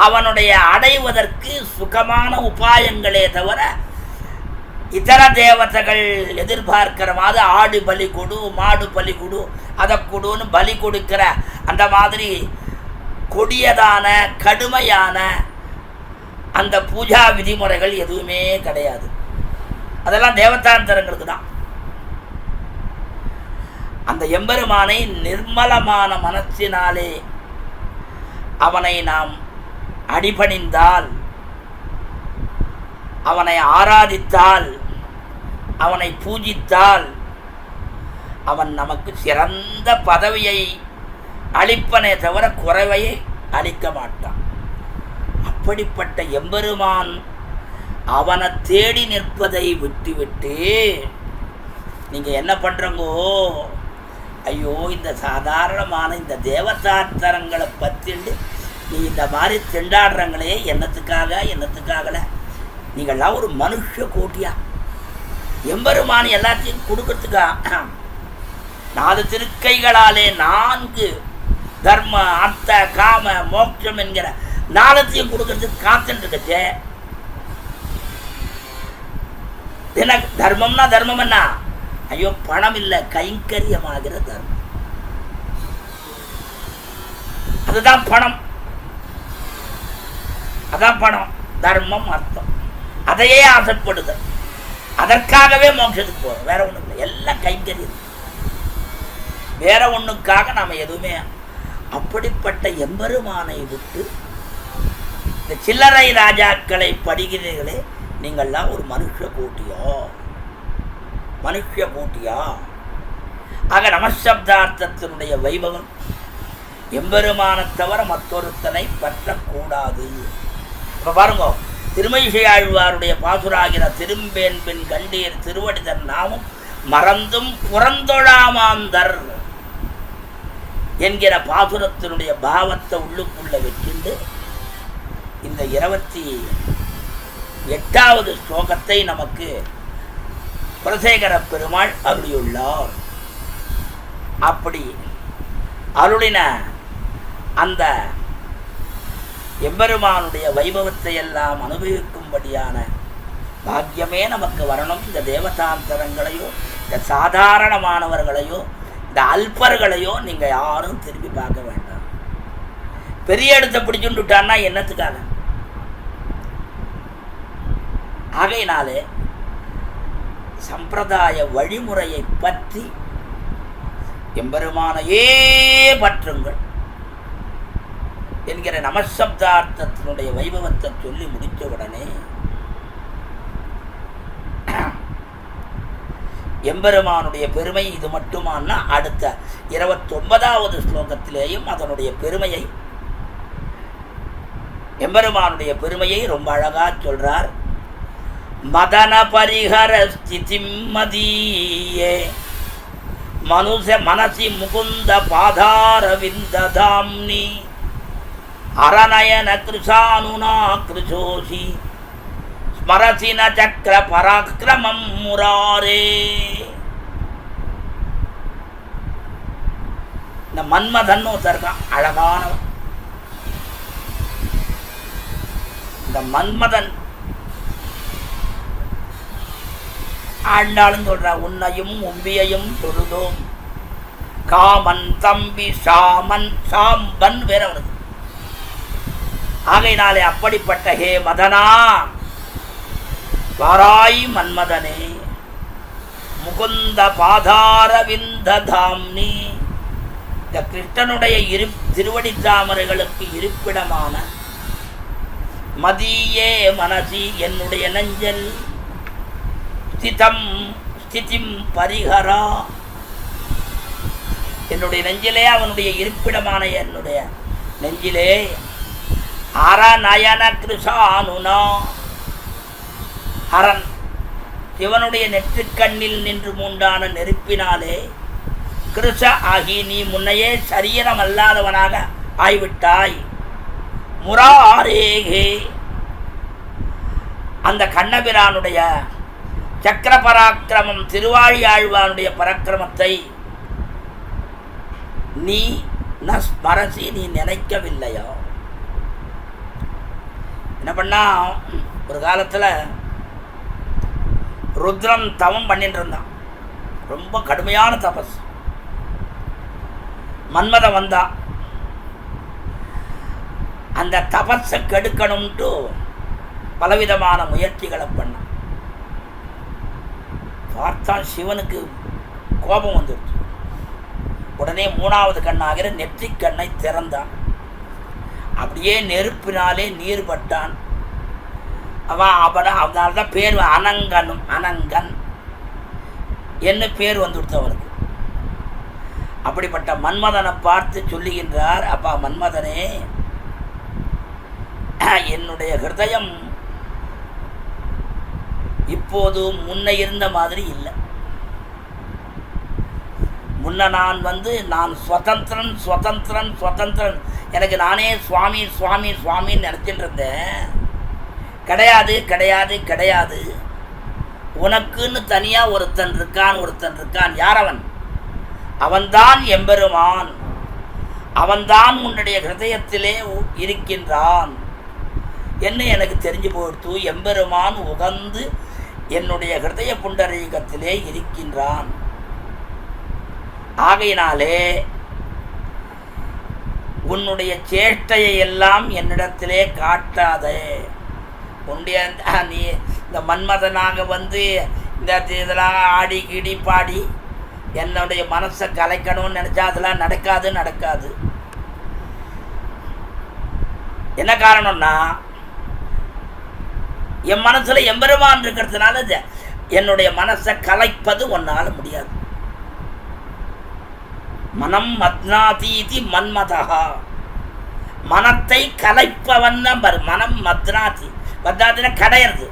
அவனுடைய அடைவதற்கு சுகமான உபாயங்களே தவிர இதர தேவதைகள் எதிர்பார்க்கிற மாதிரி ஆடு பலி கொடு, மாடு பலி கொடு, அதை கொடுன்னு பலி கொடுக்கிற அந்த மாதிரி கொடியதான கடுமையான அந்த பூஜா விதிமுறைகள் எதுவுமே கிடையாது. அதெல்லாம் தேவதாந்தரங்களுக்கு தான். அந்த எம்பெருமானை நிர்மலமான மனத்தினாலே அவனை நாம் அடிபணிந்தால், அவனை ஆராதித்தால், அவனை பூஜித்தால் அவன் நமக்கு சிறந்த பதவியை அளிப்பனே தவிர குறைவையை அளிக்க மாட்டான். அப்படிப்பட்ட எம்பெருமான் அவனை தேடி நிற்பதை விட்டுவிட்டு நீங்கள் என்ன பண்ணுறங்கோ, ஐயோ இந்த சாதாரணமான இந்த தேவதாத்தரங்களை பற்றிண்டு நீ இந்த மாதிரி திண்டாடுறங்களே என்னத்துக்காகல நீங்கள்லாம் ஒரு மனுஷ கோட்டியா? எம்பெருமான் எல்லாத்தையும் கொடுக்கறதுக்கா 4 திருக்கைகளாலே 4 தர்ம அர்த்த காம மோட்சம் என்கிற 4த்தையும் கொடுக்கறதுக்கு காத்துட்டுருக்கச்சே. என்ன தர்மம்னா தர்மம் என்ன? ஐயோ பணம் இல்லை, கைங்கரியமாகிற தர்மம், அதுதான் பணம். அதான் பணம், தர்மம், அர்த்தம். அதையே ஆசைப்படுதல், அதற்காகவே மோட்சத்துக்கு போகிறோம். வேற ஒன்றும் இல்லை, எல்லாம் கைங்கரியம், வேற ஒன்றுக்காக நாம் எதுவுமே. அப்படிப்பட்ட எம்பெருமானை விட்டு இந்த சில்லறை ராஜாக்களை படுகிறீர்களே, நீங்கள்லாம் ஒரு மனுஷ கூட்டியா? ஆக நமசப்தார்த்தத்தினுடைய வைபவம் எம்பெருமானை தவிர மற்றொருத்தனை பற்றக்கூடாது. இப்போ பாருங்க, திருமழிசையாழ்வாருடைய பாசுராகிற திரும்பேன் பின் கண்டீர் திருவடிதன் நாமும் மறந்தும் புறந்தொழாமாந்தர் என்கிற பாசுரத்தினுடைய பாவத்தை உள்ளுக்குள்ள வச்சுண்டு இந்த 28வது ஸ்லோகத்தை நமக்கு குலசேகர பெருமாள் அருளியுள்ளார். அப்படி அருளின அந்த எம்பெருமானுடைய வைபவத்தை எல்லாம் அனுபவிக்கும்படியான பாக்கியமே நமக்கு வரணும். இந்த தேவதாந்தரங்களையோ இந்த சாதாரணமானவர்களையோ இந்த அல்பர்களையோ நீங்கள் யாரும் திரும்பி பார்க்க வேண்டாம். பெரிய இடத்தை பிடிச்சுட்டு விட்டான்னா என்னத்துக்காக? ஆகையினாலே சம்பிரதாய வழிமுறையை பற்றி எம்பெருமானையே பற்றுங்கள் என்கிற நமசப்தார்த்தத்தினுடைய வைபவத்தை சொல்லி முடித்த உடனே எம்பெருமானுடைய பெருமை இது மட்டுமானா அடுத்த 29வது ஸ்லோகத்திலேயும் அதனுடைய பெருமையை, எம்பெருமானுடைய பெருமையை ரொம்ப அழகா சொல்றார். மதன பரிஹர ஸ்திதிம்மதீயே மனுஷ மனசி முகுந்த பாதார விந்ததாம்னி அரணயன கிருஷானுனா கிருஷோசி ஸ்மரசின சக்கர பராக்கிரமம் முராரே. இந்த மன்மதன் ஒருத்தர் இருக்கான், அழகானவன். இந்த மன்மதன் ஆண்டாலும் சொல்ற, உன்னையும் உம்பியையும் தொழுதோம் காமன் தம்பி சாமன் சாம்பன் வேற அவனுக்கு. ஆகையினாலே அப்படிப்பட்ட ஹே மதனா, வாராய் மன்மதனே, முகுந்த பாதாரவிந்த தாம்னி, இந்த கிருஷ்ணனுடைய திருவடி தாமரைகளுக்கு இருப்பிடமான மதியே மனசி என்னுடைய நெஞ்சல் ஸ்திதிம் பரிஹரா, என்னுடைய நெஞ்சிலே அவனுடைய இருப்பிடமான என்னுடைய நெஞ்சிலே அரணயன கிருஷானுனா, அரண் சிவனுடைய நெற்றிக்கண்ணில் நின்று மூண்டான நெருப்பினாலே கிருஷ ஆகி நீ முன்னையே சரீரம் அல்லாதவனாக ஆய்விட்டாய். முராரேகே, அந்த கண்ணபிரானுடைய சக்கர பராக்கிரமம் திருவாழி ஆழ்வானுடைய பராக்கிரமத்தை நீ ஸ்மரசி, நீ நினைக்கவில்லையோ? என்ன பண்ணா, ஒரு காலத்தில் ருத்ரன் தவம் பண்ணிட்டு இருந்தான், ரொம்ப கடுமையான தபஸ். மன்மதன் வந்தான், அந்த தபஸை கெடுக்கணும்ட்டு பலவிதமான முயற்சிகளை பண்ணான். பார்த்தா சிவனுக்கு கோபம் வந்துடுச்சு. உடனே மூணாவது கண்ணாகிற நெற்றிக் கண்ணை திறந்தான். அப்படியே நெருப்பினாலே நீர் பட்டான். அதனால்தான் பேர் அனங்கனும், அனங்கன் என்ன பேர் வந்துடுத்து அவனுக்கு. அப்படிப்பட்ட மன்மதனை பார்த்து சொல்லுகின்றார், அப்பா மன்மதனே, என்னுடைய ஹிருதயம் இப்போது முன்ன இருந்த மாதிரி இல்லை. முன்ன நான் சுதந்திரன் சுதந்திரன் சுதந்திரன், எனக்கு நானே சுவாமி சுவாமி சுவாமின்னு நினச்சிட்டு இருந்தேன். கிடையாது கிடையாது கிடையாது, உனக்குன்னு தனியாக ஒருத்தன் இருக்கான். யார் அவன்? அவன்தான் எம்பெருமான். அவன்தான் உன்னுடைய ஹிருதயத்திலே இருக்கின்றான் என்ன எனக்கு தெரிஞ்சு போயிடுத்து. எம்பெருமான் உகந்து என்னுடைய ஹிருதய புண்டரீகத்திலே இருக்கின்றான். ஆகையினாலே உன்னுடைய சேஷ்டையை எல்லாம் என்னிடத்திலே காட்டாதே. உன்னுடைய நீ இந்த மன்மதனாக வந்து இந்த இதெல்லாம் ஆடி கிடி பாடி என்னுடைய மனசை கலைக்கணும்னு நினச்சா அதெல்லாம் நடக்காது. என்ன காரணம்னா, என் மனசுல எம்பெருமான் இருக்கிறதுனால என்னுடைய மனசை கலைப்பது ஒன்னால முடியாது. மனம் மத்னாதீதி மன்மதா, மனத்தை கலைப்பவன் தான் பாரு. மனம் மத்னாதி, மத்னாதினா கடையிறது,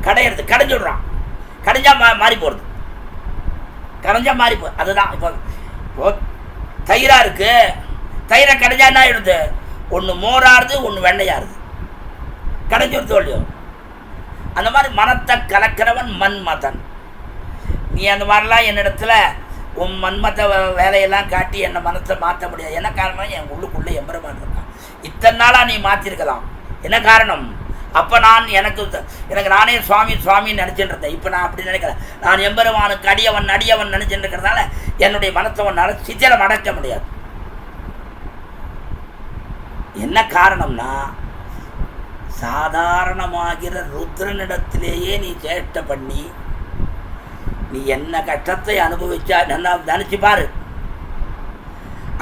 கடைஞ்சு விடுறான். கடைஞ்சா மாறி போறது, கரைஞ்சா மாறி போ. அதுதான் இப்போ தயிரா இருக்கு, தயிரை கடைஞ்சா என்ன ஆயிடுது? ஒன்று மோராருது, ஒன்று வெண்ணையாருது, கடைஞ்சி ஒரு தோல்வியோ. அந்த மாதிரி மனத்தை கலக்கிறவன் மன்மதன். நீ அந்த மாதிரிலாம் என்னிடத்துல உன் மன்மத வேலையெல்லாம் காட்டி என்னை மனத்தை மாற்ற முடியாது. என்ன காரணம்? என் உள்ளுக்குள்ளே எம்பெருமான் இருக்கான். இத்தனை நாளாக நீ மாற்றிருக்கலாம். என்ன காரணம்? அப்போ நான் எனக்கு நானே சுவாமி சுவாமின்னு நினச்சிட்டு இருந்தேன். இப்போ நான் அப்படி நினைக்கிறேன். நான் எம்பெருமானுக்கு அடியவன் நினச்சிட்டு இருக்கிறதால என்னுடைய மனத்தை ஒன்றால் சித்திரம் அடைக்க முடியாது. என்ன காரணம்னா, சாதாரணமாகிற ருத்ரனிடத்திலேயே நீ சேஷ்டை பண்ணி நீ என்ன கஷ்டத்தை அனுபவிச்சா நினைச்சு பாரு.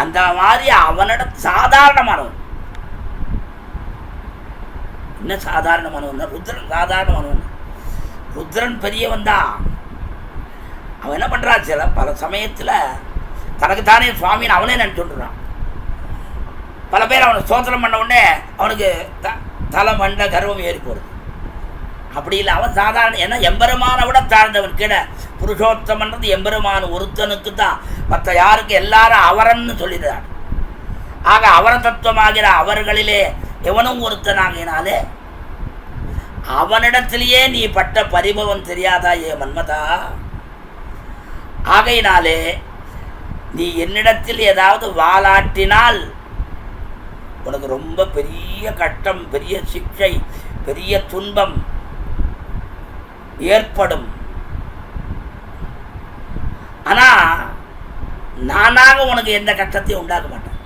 அந்த மாதிரி அவனிட சாதாரணமானவன். என்ன சாதாரணமானவன்? ருத்ரன் சாதாரணமானவன். ருத்ரன் பெரியவன் தான். அவன் என்ன பண்றான், பல சமயத்தில் தனக்கு தானே சுவாமின்னு அவனே நினைச்சுட்டுறான். பல பேர் அவனை சோதனம் பண்ண உடனே அவனுக்கு தலை மண்ட கர்வம் ஏறி போகிறது. அப்படி இல்லை, அவன் சாதாரண. ஏன்னா எம்பெருமானை விட தாழ்ந்தவன். கீழே புருஷோத்தமன்றது எம்பெருமான் ஒருத்தனுக்கு தான், மற்ற யாருக்கு எல்லாரும் அவரன்னு சொல்லிடுறான். ஆக அவர தத்துவமாகிற அவர்களிலே எவனும் ஒருத்தனாகினாலே அவனிடத்திலேயே நீ பட்ட பரிபவம் தெரியாதா ஏ மன்மதா? ஆகையினாலே நீ என்னிடத்தில் ஏதாவது வாலாட்டினால் உனக்கு ரொம்ப பெரிய கஷ்டம், பெரிய சிக்ஷை, பெரிய துன்பம் ஏற்படும். ஆனா நானாக உனக்கு எந்த கஷ்டத்தையும் உண்டாக்க மாட்டேன்.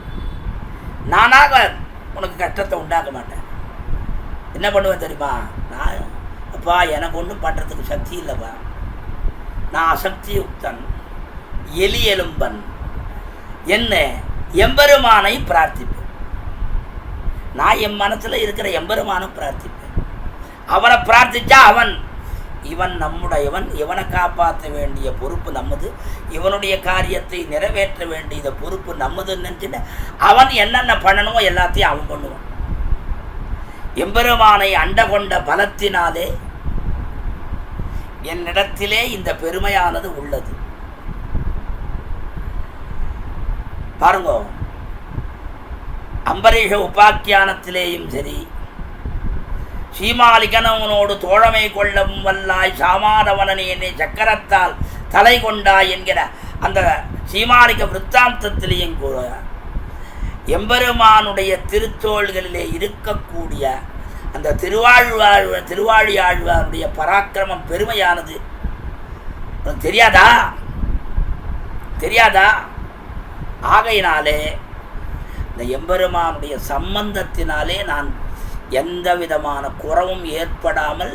நானாக உனக்கு கஷ்டத்தை உண்டாக்க மாட்டேன். என்ன பண்ணுவேன் தெரியுமா? நான் அப்பா எனக்கு ஒன்றும் பண்ணுறதுக்கு சக்தி இல்லைப்பா, நான் அசக்தியுக்தன், எலி எலும்பன், என்ன எம்பெருமானை பிரார்த்திப்பேன். நான் என் மனசில் இருக்கிற எம்பெருமானை பிரார்த்திப்பேன். அவனை பிரார்த்திச்சா இவன் நம்முடையவன், இவனை காப்பாற்ற வேண்டிய பொறுப்பு நம்மது, இவனுடைய காரியத்தை நிறைவேற்ற வேண்டிய பொறுப்பு நம்மதுன்னு நினச்சிட்டு அவன் என்னென்ன பண்ணணுமோ எல்லாத்தையும் அவன் பண்ணுவான். எம்பெருமானை அண்ட கொண்ட பலத்தினாலே என்னிடத்திலே இந்த பெருமையானது உள்ளது. பாருங்க, அம்பரீஷ உபாக்கியானத்திலேயும் சரி, சீமாலிகனவனோடு தோழமை கொள்ளவும் வல்லாய் சாமாதவனனே என்னை சக்கரத்தால் தலை கொண்டாய் என்கிற அந்த சீமாலிக விருத்தாந்தத்திலேயும் கூட எம்பெருமானுடைய திருத்தோள்களிலே இருக்கக்கூடிய அந்த திருவாழியாழ்வாருடைய பராக்கிரமம் பெருமையானது தெரியாதா? தெரியாதா? ஆகையினாலே இந்த எம்பெருமானுடைய சம்பந்தத்தினாலே நான் எந்த விதமான குறவும் ஏற்படாமல்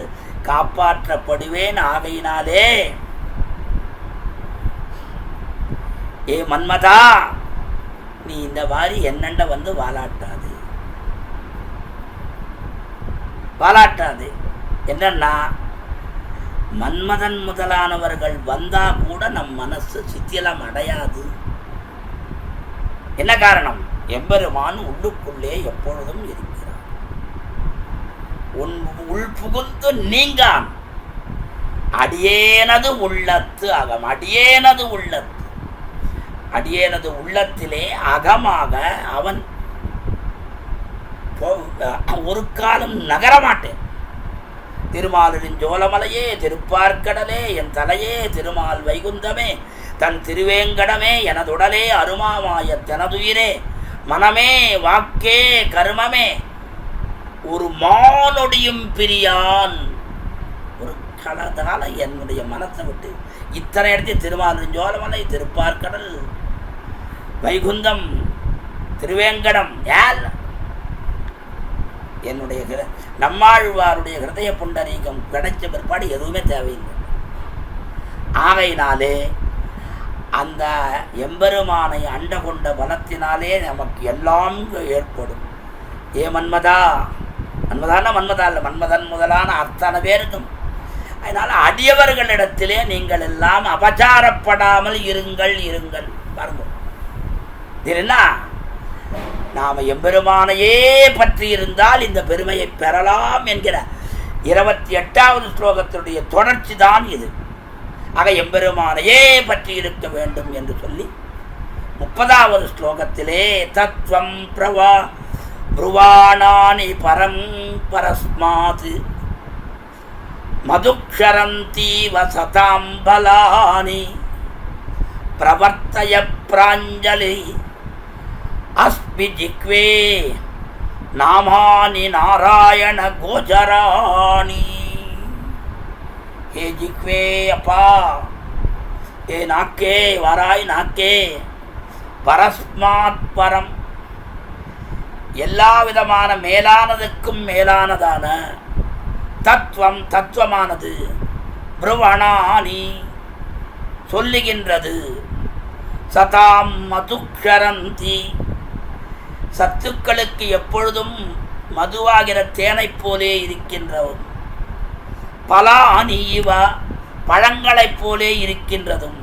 காப்பாற்றப்படுவேன். ஆகையினாலே ஏ மன்மதா, நீ இந்த மாதிரி என்னண்ட வந்து வாலாட்டாது. என்னன்னா, மன்மதன் முதலானவர்கள் வந்தா கூட நம் மனசு சித்தியலம் அடையாது. என்ன காரணம்? எம்பெருமான் உள்ளுக்குள்ளே எப்பொழுதும் இருக்கிறார். உள் புகுந்து நீங்கான். அடியேனது உள்ளத்து அகம், அடியேனது உள்ளத்திலே அகமாக அவன் ஒரு காலம் நகரமாட்டேன். திருமாலின் ஜோலமலையே, திருப்பார்க்கடலே, என் தலையே, திருமால் வைகுந்தமே, தன் திருவேங்கடமே, எனதுடலே, அருமாமாய தனதுயிரே, மனமே, வாக்கே, கர்மமே, ஒரு மானொடியும் பிரியான். ஒரு கலதால என்னுடைய மனத்தை விட்டு இத்தனை இடத்தில் திருமாலின் ஜோலமலை, திருப்பார்க்கடல், வைகுந்தம், திருவேங்கடம், யார் என்னுடைய நம்மாழ்வாருடைய ஹிருதய புண்டரீகம் கிடைச்ச பிற்பாடு எதுவுமே தேவையில்லை. ஆகையினாலே அந்த எம்பெருமானை அண்ட கொண்ட பலத்தினாலே நமக்கு எல்லாம் ஏற்படும். ஏ மன்மதா, மன்மதான மன்மதா இல்லை, மன்மதன் முதலான அத்தனை பேருக்கும். அதனால் அடியவர்களிடத்திலே நீங்கள் எல்லாம் அபச்சாரப்படாமல் இருங்கள். பாருங்க, இது என்ன, நாம் எம்பெருமானையே பற்றி இருந்தால் இந்த பெருமையை பெறலாம் என்கிற 28வது ஸ்லோகத்தினுடைய தொடர்ச்சி தான் இது. ஆக எம்பெருமானையே பற்றி இருக்க வேண்டும் என்று சொல்லி 30வது ஸ்லோகத்திலே தத்வம் ப்ருவாணானி பரம் பரஸ்மாத் மதுக்ஷரந்தி வசதாம் பலானி பிரவர்த்தய பிராஞ்சலி அஸ்மி ஜிக்வே நாமானி நாராயண கோச்சராணி. ஏ ஜிக்வே, அப்பா, ஏ நாக்கே, வாராய் நாக்கே, பரஸ்மாத் பரம், எல்லா விதமான மேலானதுக்கும் மேலானதான தத்துவம், தத்துவமானது ப்ருவணானி சொல்லுகின்றது, சதாம் மதுக்ஷரந்தி சத்துக்களுக்கு எப்பொழுதும் மதுவாகிற தேனை போலே இருக்கின்றதும், பலானி இவ பழங்களைப் போலே இருக்கின்றதும்,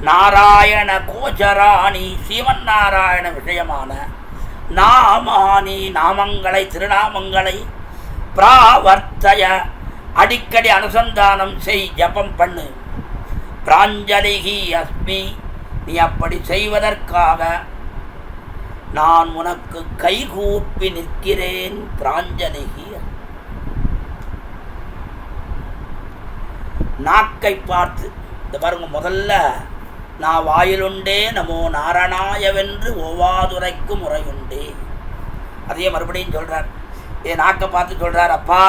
நாராயண கோச்சராணி ஸ்ரீமன் நாராயண விஷயமான நாமானி நாமங்களை, திருநாமங்களை, பிராவர்த்தய அடிக்கடி அனுசந்தானம் செய், ஜபம் பண்ணு, பிராஞ்சலிகி அஸ்மி நீ அப்படி செய்வதற்காக நான் உனக்கு கைகூப்பி நிற்கிறேன் பிராஞ்சலிகி. நாக்கை பார்த்து இந்த பாருங்க, முதல்ல நான் வாயிலுண்டே நமோ நாரணாயவென்று ஓவாதுரைக்கு முறையுண்டே. அதையே மறுபடியும் சொல்கிறார். நாக்கை பார்த்து சொல்கிறார், அப்பா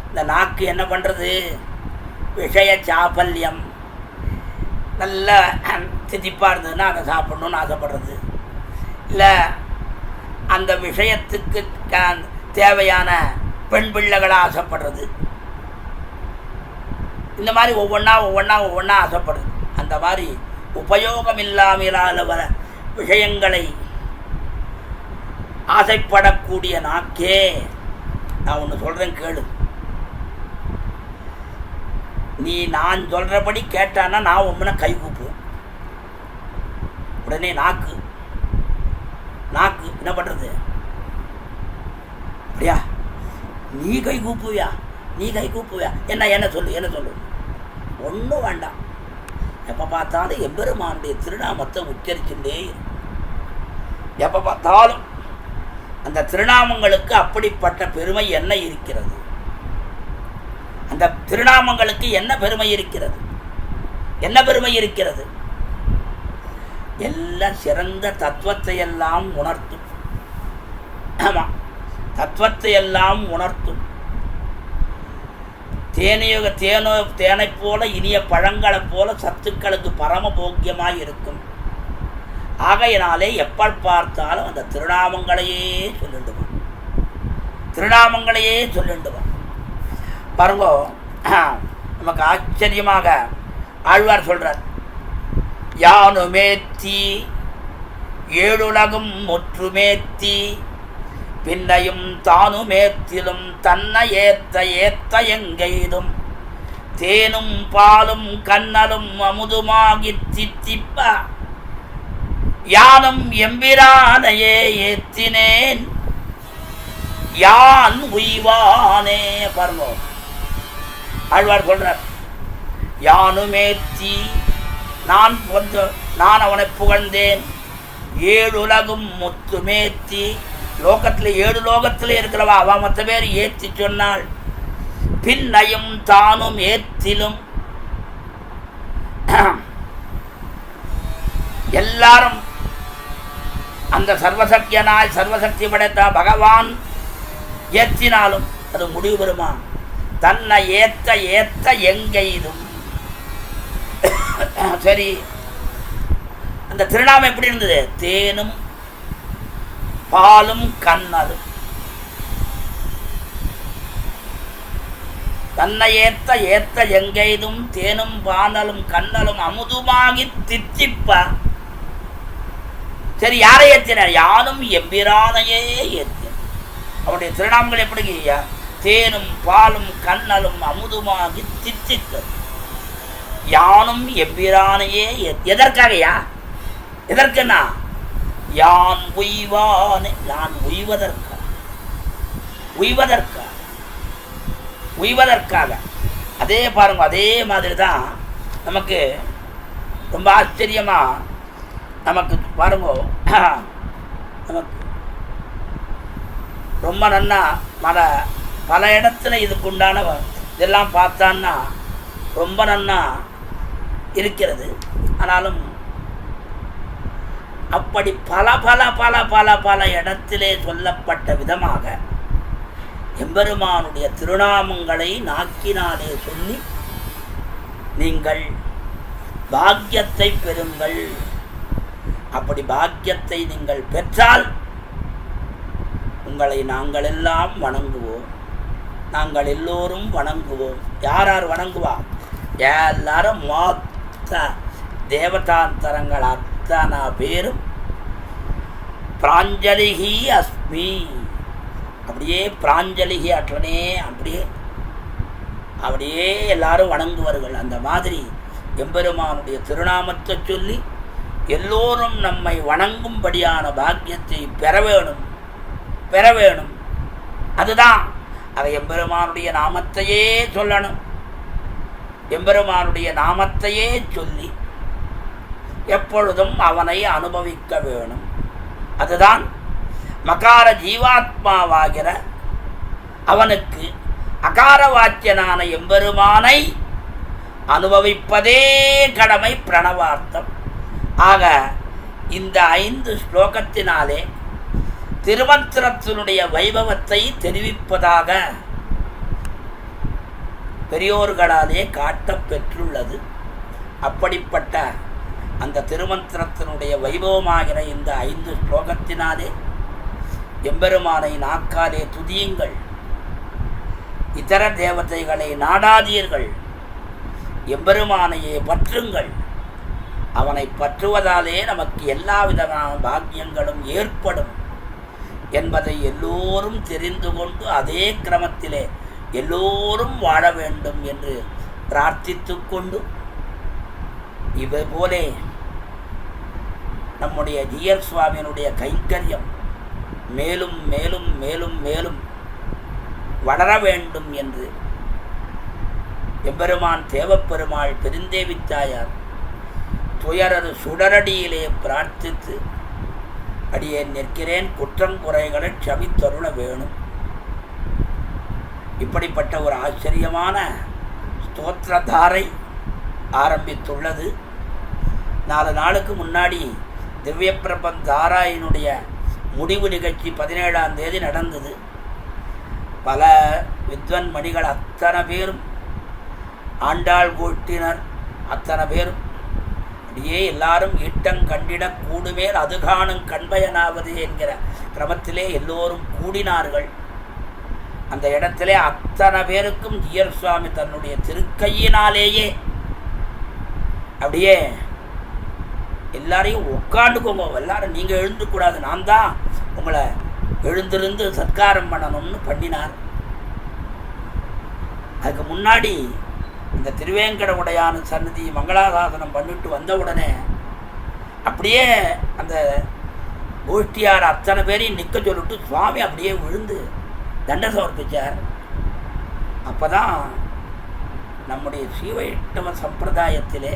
இந்த நாக்கு என்ன பண்ணுறது? விஷய சாபல்யம், நல்ல திதிப்பாக இருந்ததுன்னா அதை சாப்பிட்ணுன்னு ஆசைப்படுறது, இல்லை அந்த விஷயத்துக்கு தேவையான பெண் பிள்ளைகளை ஆசைப்படுறது, இந்த மாதிரி ஒவ்வொன்றா ஆசைப்படுது. அந்த மாதிரி உபயோகம் இல்லாமல் வர விஷயங்களை ஆசைப்படக்கூடிய நாக்கே, நான் ஒன்று சொல்கிறேன் கேளு. நீ நான் சொல்கிறபடி கேட்டான்னா நான் உன்னை கை கூப்புவேன். உடனே நாக்கு என்ன பண்ணுறது? அப்படியா நீ கை கூப்புவியா? என்ன சொல்லு ஒன்றும் வேண்டாம். எப்போ பார்த்தாலும் எம்பெருமானுடைய திருநாமத்தை உச்சரிச்சுட்டே, எப்போ பார்த்தாலும் அந்த திருநாமங்களுக்கு அப்படிப்பட்ட பெருமை என்ன இருக்கிறது? அந்த திருநாமங்களுக்கு என்ன பெருமை இருக்கிறது? எல்லாம் சிறந்த தத்துவத்தை எல்லாம் உணர்த்தும். ஆமாம், தத்துவத்தை எல்லாம் உணர்த்தும். தேனை போல இனிய பழங்களைப் போல சத்துக்களுக்கு பரம போக்கியமாய் இருக்கும். ஆகையினாலே எப்ப பார்த்தாலும் அந்த திருநாமங்களையே சொல்லிடுவான். பாருங்க, நமக்கு ஆச்சரியமாக ஆழ்வார் சொல்றார், யானுமேத்தி ஏழுலகும் முற்றுமேத்தி பின்னையும் தானுமேத்திலும் தன்னை ஏத்த எங்கெய்தும் தேனும் பாலும் கண்ணலும் அமுதுமாகி தித்திப்ப யானும் எம்பிரானையே ஏத்தினேன் யான் உய்வானே. பாருங்க, ஆழ்வார் சொல்றார், யானுமேத்தி நான் அவனை புகழ்ந்தேன், ஏழுலகும் முத்துமேத்தி, லோகத்தில் 7 லோகத்தில் இருக்கிறவா அவ மற்ற பேர் ஏற்றி சொன்னாள். பின்னையும் தானும் ஏத்திலும் எல்லாரும் அந்த சர்வசக்தியனாய் சர்வசக்தி படைத்த பகவான் ஏற்றினாலும் அது முடிவு பெறுமா? தன்னை ஏத்த எங்கெய்தும். சரி, அந்த திருநாமம் எப்படி இருந்தது? தேனும் பாலும் கண்ணலும். தன்னை ஏத்த எங்கெய்தும் தேனும் பானலும் கண்ணலும் அமுதுமாகி தித்திப்ப. சரி, யாரை ஏற்றினார்? யானும் எம்பிரானையே ஏற்றினார். அவருடைய திருநாமங்கள் எப்படி? தேனும் பாலும் கண்ணலும் அமுதுமாகி தித்திக்க. யானும் எம்பிரானையே எதற்காகயா? எதற்குன்னா யான் உய்வானே, நான் உய்வதற்காக. அதே பாருங்க, அதே மாதிரி தான் நமக்கு ரொம்ப ஆச்சரியமா நமக்கு பாருங்க, நமக்கு ரொம்ப நன்னா பல இடத்துல இதுக்குண்டான இதெல்லாம் பார்த்தான்னா ரொம்ப நன்னா இருக்கிறது. ஆனாலும் அப்படி பல பல பல பல பல இடத்திலே சொல்லப்பட்ட விதமாக எம்பெருமானுடைய திருநாமங்களை நாக்கினாலே சொல்லி நீங்கள் பாக்கியத்தை பெறுங்கள். அப்படி பாக்கியத்தை நீங்கள் பெற்றால் உங்களை நாங்கள் எல்லாம் வணங்குவோம். நாங்கள் எல்லோரும் வணங்குவோம். யார் வணங்குவா? எல்லாரும் மொத்த தேவதாந்தரங்கள் அத்தனை பேரும் பிராஞ்சலிகி அஸ்மி, அப்படியே பிராஞ்சலிகி அட்லனே அப்படியே எல்லாரும் வணங்குவார்கள். அந்த மாதிரி எம்பெருமானுடைய திருநாமத்தை சொல்லி எல்லோரும் நம்மை வணங்கும்படியான பாக்கியத்தை பெற வேணும். அதுதான் அதை எம்பெருமானுடைய நாமத்தையே சொல்லணும். எம்பெருமானுடைய நாமத்தையே சொல்லி எப்பொழுதும் அவனை அனுபவிக்க வேணும். அதுதான் மகார ஜீவாத்மாவாகிற அவனுக்கு அகார வாக்கியனான எம்பெருமானை அனுபவிப்பதே கடமை பிரணவார்த்தம். ஆக இந்த 5 ஸ்லோகத்தினாலே திருமந்திரத்தினுடைய வைபவத்தை தெரிவிப்பதாக பெரியோர்களாலே காட்டப் பெற்றுள்ளது. அப்படிப்பட்ட அந்த திருமந்திரத்தினுடைய வைபவமாகிற இந்த 5 ஸ்லோகத்தினாலே எம்பெருமானை நாக்காலே துதியுங்கள், இதர தேவதைகளை நாடாதீர்கள், எம்பெருமானையே பற்றுங்கள். அவனை பற்றுவதாலே நமக்கு எல்லா விதமான பாக்கியங்களும் ஏற்படும் என்பதை எல்லோரும் தெரிந்து கொண்டு அதே கிரமத்திலே எல்லோரும் வாழ வேண்டும் என்று பிரார்த்தித்து கொண்டு, இவை போலே நம்முடைய ஜீயர் சுவாமியினுடைய கைங்கரியம் மேலும் மேலும் மேலும் மேலும் வளர வேண்டும் என்று எம்பெருமான் தேவப்பெருமாள் பெருந்தேவி தாயார் துயரது சுடரடியிலே பிரார்த்தித்து அடியேன் நிற்கிறேன், குற்றங்குறைகளை க்ஷமித்தருள வேணும். இப்படிப்பட்ட ஒரு ஆச்சரியமான ஸ்தோத்திரதாரை ஆரம்பித்துள்ளது. 4 நாளுக்கு முன்னாடி திவ்ய பிரபந்தாராயினுடைய முடிவு நிகழ்ச்சி 17ஆம் தேதி நடந்தது. பல வித்வன் மணிகள் அத்தனை பேரும், ஆண்டாள் கூட்டினர் அத்தனை பேரும் அப்படியே எல்லாரும் ஈட்டம் கண்டிட கூடுமேல் அது காணும் கண்பயனாவது என்கிற கிரமத்திலே எல்லோரும் கூடினார்கள். அந்த இடத்திலே அத்தனை பேருக்கும் ஜீயர் சுவாமி தன்னுடைய திருக்கையினாலேயே அப்படியே எல்லாரையும் உட்காந்துக்கோங்க, எல்லாரும் நீங்கள் எழுந்துக்கூடாது, நான் தான் உங்களை எழுந்திருந்து சத்காரம் பண்ணணும்னு பண்ணினார். அதுக்கு முன்னாடி இந்த திருவேங்கட உடையான சன்னதி மங்களாசாசனம் பண்ணிட்டு வந்த உடனே அப்படியே அந்த கோஷ்டியார் அத்தனை பேரையும் நிற்க சொல்லிட்டு சுவாமி அப்படியே விழுந்து தண்ட சமர்ப்பிச்சார். அப்போ தான் நம்முடைய ஸ்ரீவைஷ்ணவ சம்பிரதாயத்திலே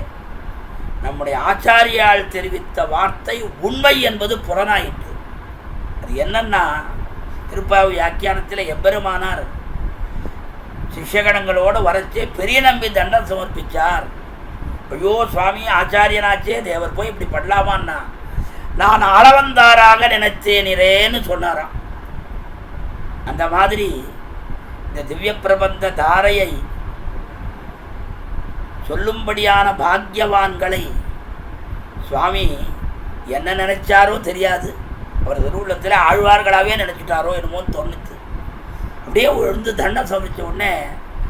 நம்முடைய ஆச்சாரியால் தெரிவித்த வார்த்தை உண்மை என்பது புறனாயிற்று. அது என்னன்னா, திருப்பாவை வியாக்கியானத்தில் எம்பெருமானார் சிஷ்யகணங்களோடு வரச்சே பெரிய நம்பி தண்டம் சமர்ப்பிச்சார். ஐயோ சுவாமி ஆச்சாரியனாச்சே, தேவர் போய் இப்படி பண்ணலாமான்னா நான் அளவந்தாராக நினைச்சேனிரேன்னு சொன்னாராம். அந்த மாதிரி இந்த திவ்ய பிரபந்த தாரையை சொல்லும்படியான பாக்யவான்களை சுவாமி என்ன நினைச்சாரோ தெரியாது, அவர் திருவுள்ளத்தில் ஆழ்வார்களாகவே நினைச்சிட்டாரோ என்னமோன்னு தோணுச்சு. அப்படியே விழுந்து தண்டம் சமைச்ச உடனே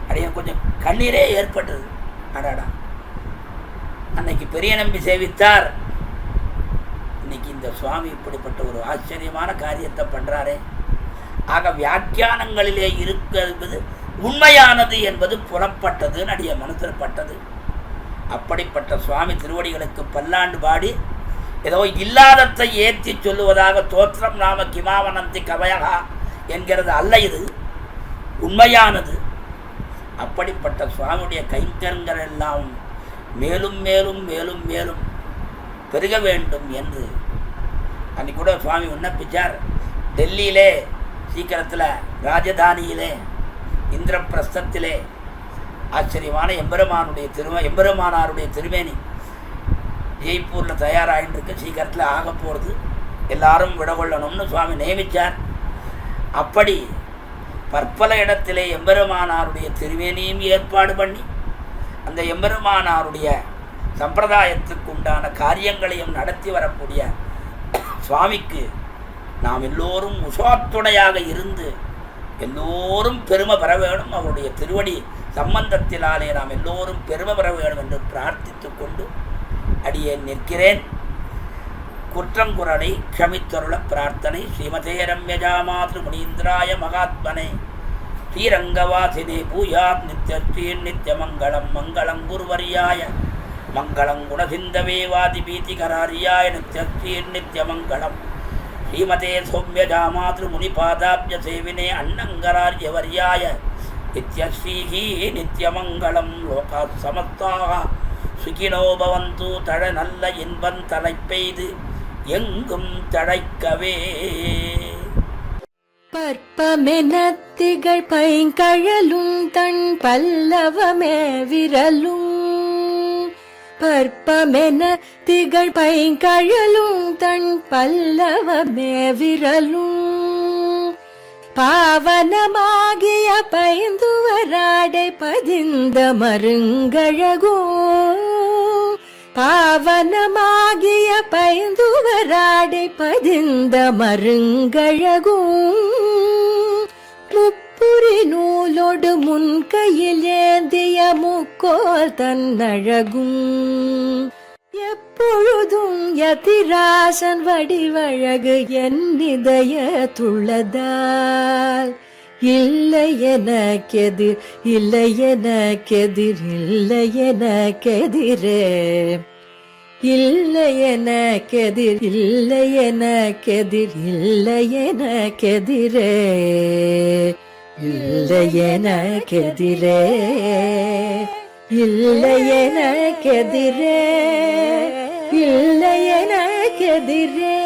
அப்படியே கொஞ்சம் கண்ணீரே ஏற்பட்டது. அடாடா, அன்னைக்கு பெரிய நம்பி சேவித்தார், இன்னைக்கு இந்த சுவாமி இப்படிப்பட்ட ஒரு ஆச்சரியமான காரியத்தை பண்ணுறாரே. ஆக வியாக்கியானங்களிலே இருக்கிறது உண்மையானது என்பது புறப்பட்டது, நடிக மனசில் பட்டது. அப்படிப்பட்ட சுவாமி திருவடிகளுக்கு பல்லாண்டு பாடி ஏதோ இல்லாதத்தை ஏற்றி சொல்லுவதாக தோற்றம் நாம கிமாவனந்தி கவயகா என்கிறது அல்ல, இது உண்மையானது. அப்படிப்பட்ட சுவாமியுடைய கைங்கரங்கள் எல்லாம் மேலும் மேலும் மேலும் மேலும் பெருக வேண்டும் என்று அன்றைக்கி கூட சுவாமி விண்ணப்பிச்சார். டெல்லியிலே சீக்கிரத்தில் ராஜதானியிலே இந்திரபிரஸ்தத்திலே ஆச்சரியமான எம்பெருமானாருடைய திருமேனி ஜெய்ப்பூரில் தயாராகிட்டு இருக்கு, சீக்கிரத்தில் ஆக போகிறது, எல்லாரும் விடகொள்ளணும்னு சுவாமி நியமித்தார். அப்படி பற்பல இடத்திலே எம்பெருமானாருடைய திருமேனியும் ஏற்பாடு பண்ணி அந்த எம்பெருமானாருடைய சம்பிரதாயத்துக்கு உண்டான காரியங்களையும் நடத்தி வரக்கூடிய சுவாமிக்கு நாம் எல்லோரும் உஷாத்துணையாக இருந்து எல்லோரும் பெருமை பெற வேணும். அவருடைய திருவடி சம்பந்தத்தினாலே நாம் எல்லோரும் பெருமை பெற வேண்டும் என்று பிரார்த்தித்து கொண்டு அடியேன் நிற்கிறேன். குற்றங்குறளை க்ஷமித்தருள பிரார்த்தனை. ஸ்ரீமதே ரம்யஜாமாத்ரு முனீந்திராய மகாத்மனே ஸ்ரீரங்கவாசினே பூயாத் நித்யஸ்ரீர் நித்யமங்கலம் மங்களம் குருவரியாய மங்களம் குணசிந்தவே வாதிபீதிகராரியாய நித்யஸ்ரீர் நித்யமங்கலம் ஸ்ரீமதே சௌமியஜாமாத்ரு முனிபாதாப்ய சேவினே அன்னங்கரார்யவர்யாய நித்யஸ்ரீஹி நித்யமங்கலம். லோகாத் சமஸ்தாக சுகினோ பவந்து தழ நல்ல இன்பன் தலை பெய்து எங்கும் தழைக்கவே. பற்பமென திகழ் பைங்கழலும் தன் பல்லவமே விரலும். பற்பமென திகழ் பைங்கழலும் தன் பல்லவமே விரலும். பாவனமாகிய பைந்துவராடை பதிந்த மருங்கழகும். பாவனமாகிய பைந்துவராடை பதிந்த மருங்கழகும். முப்புரி நூலோடு முன் கையில் ஏந்திய முக்கோல் தன்னழகும். எப்பொழுதும் யதிராசன் வடிவழகு என் இதயத்துள்ளதால். இல்லை எனக்கெதிர் இல்லை எனக்கெதிர் இல்லை எனக்கெதிரே. இல்லை எனக்கெதிர் இல்லை எனக்கெதிர் இல்லை எனக்கெதிரே. இல்லை எனக்கெதிரே இல்லை எனக்கெதிரே இல்லை எனக்கெதிரே.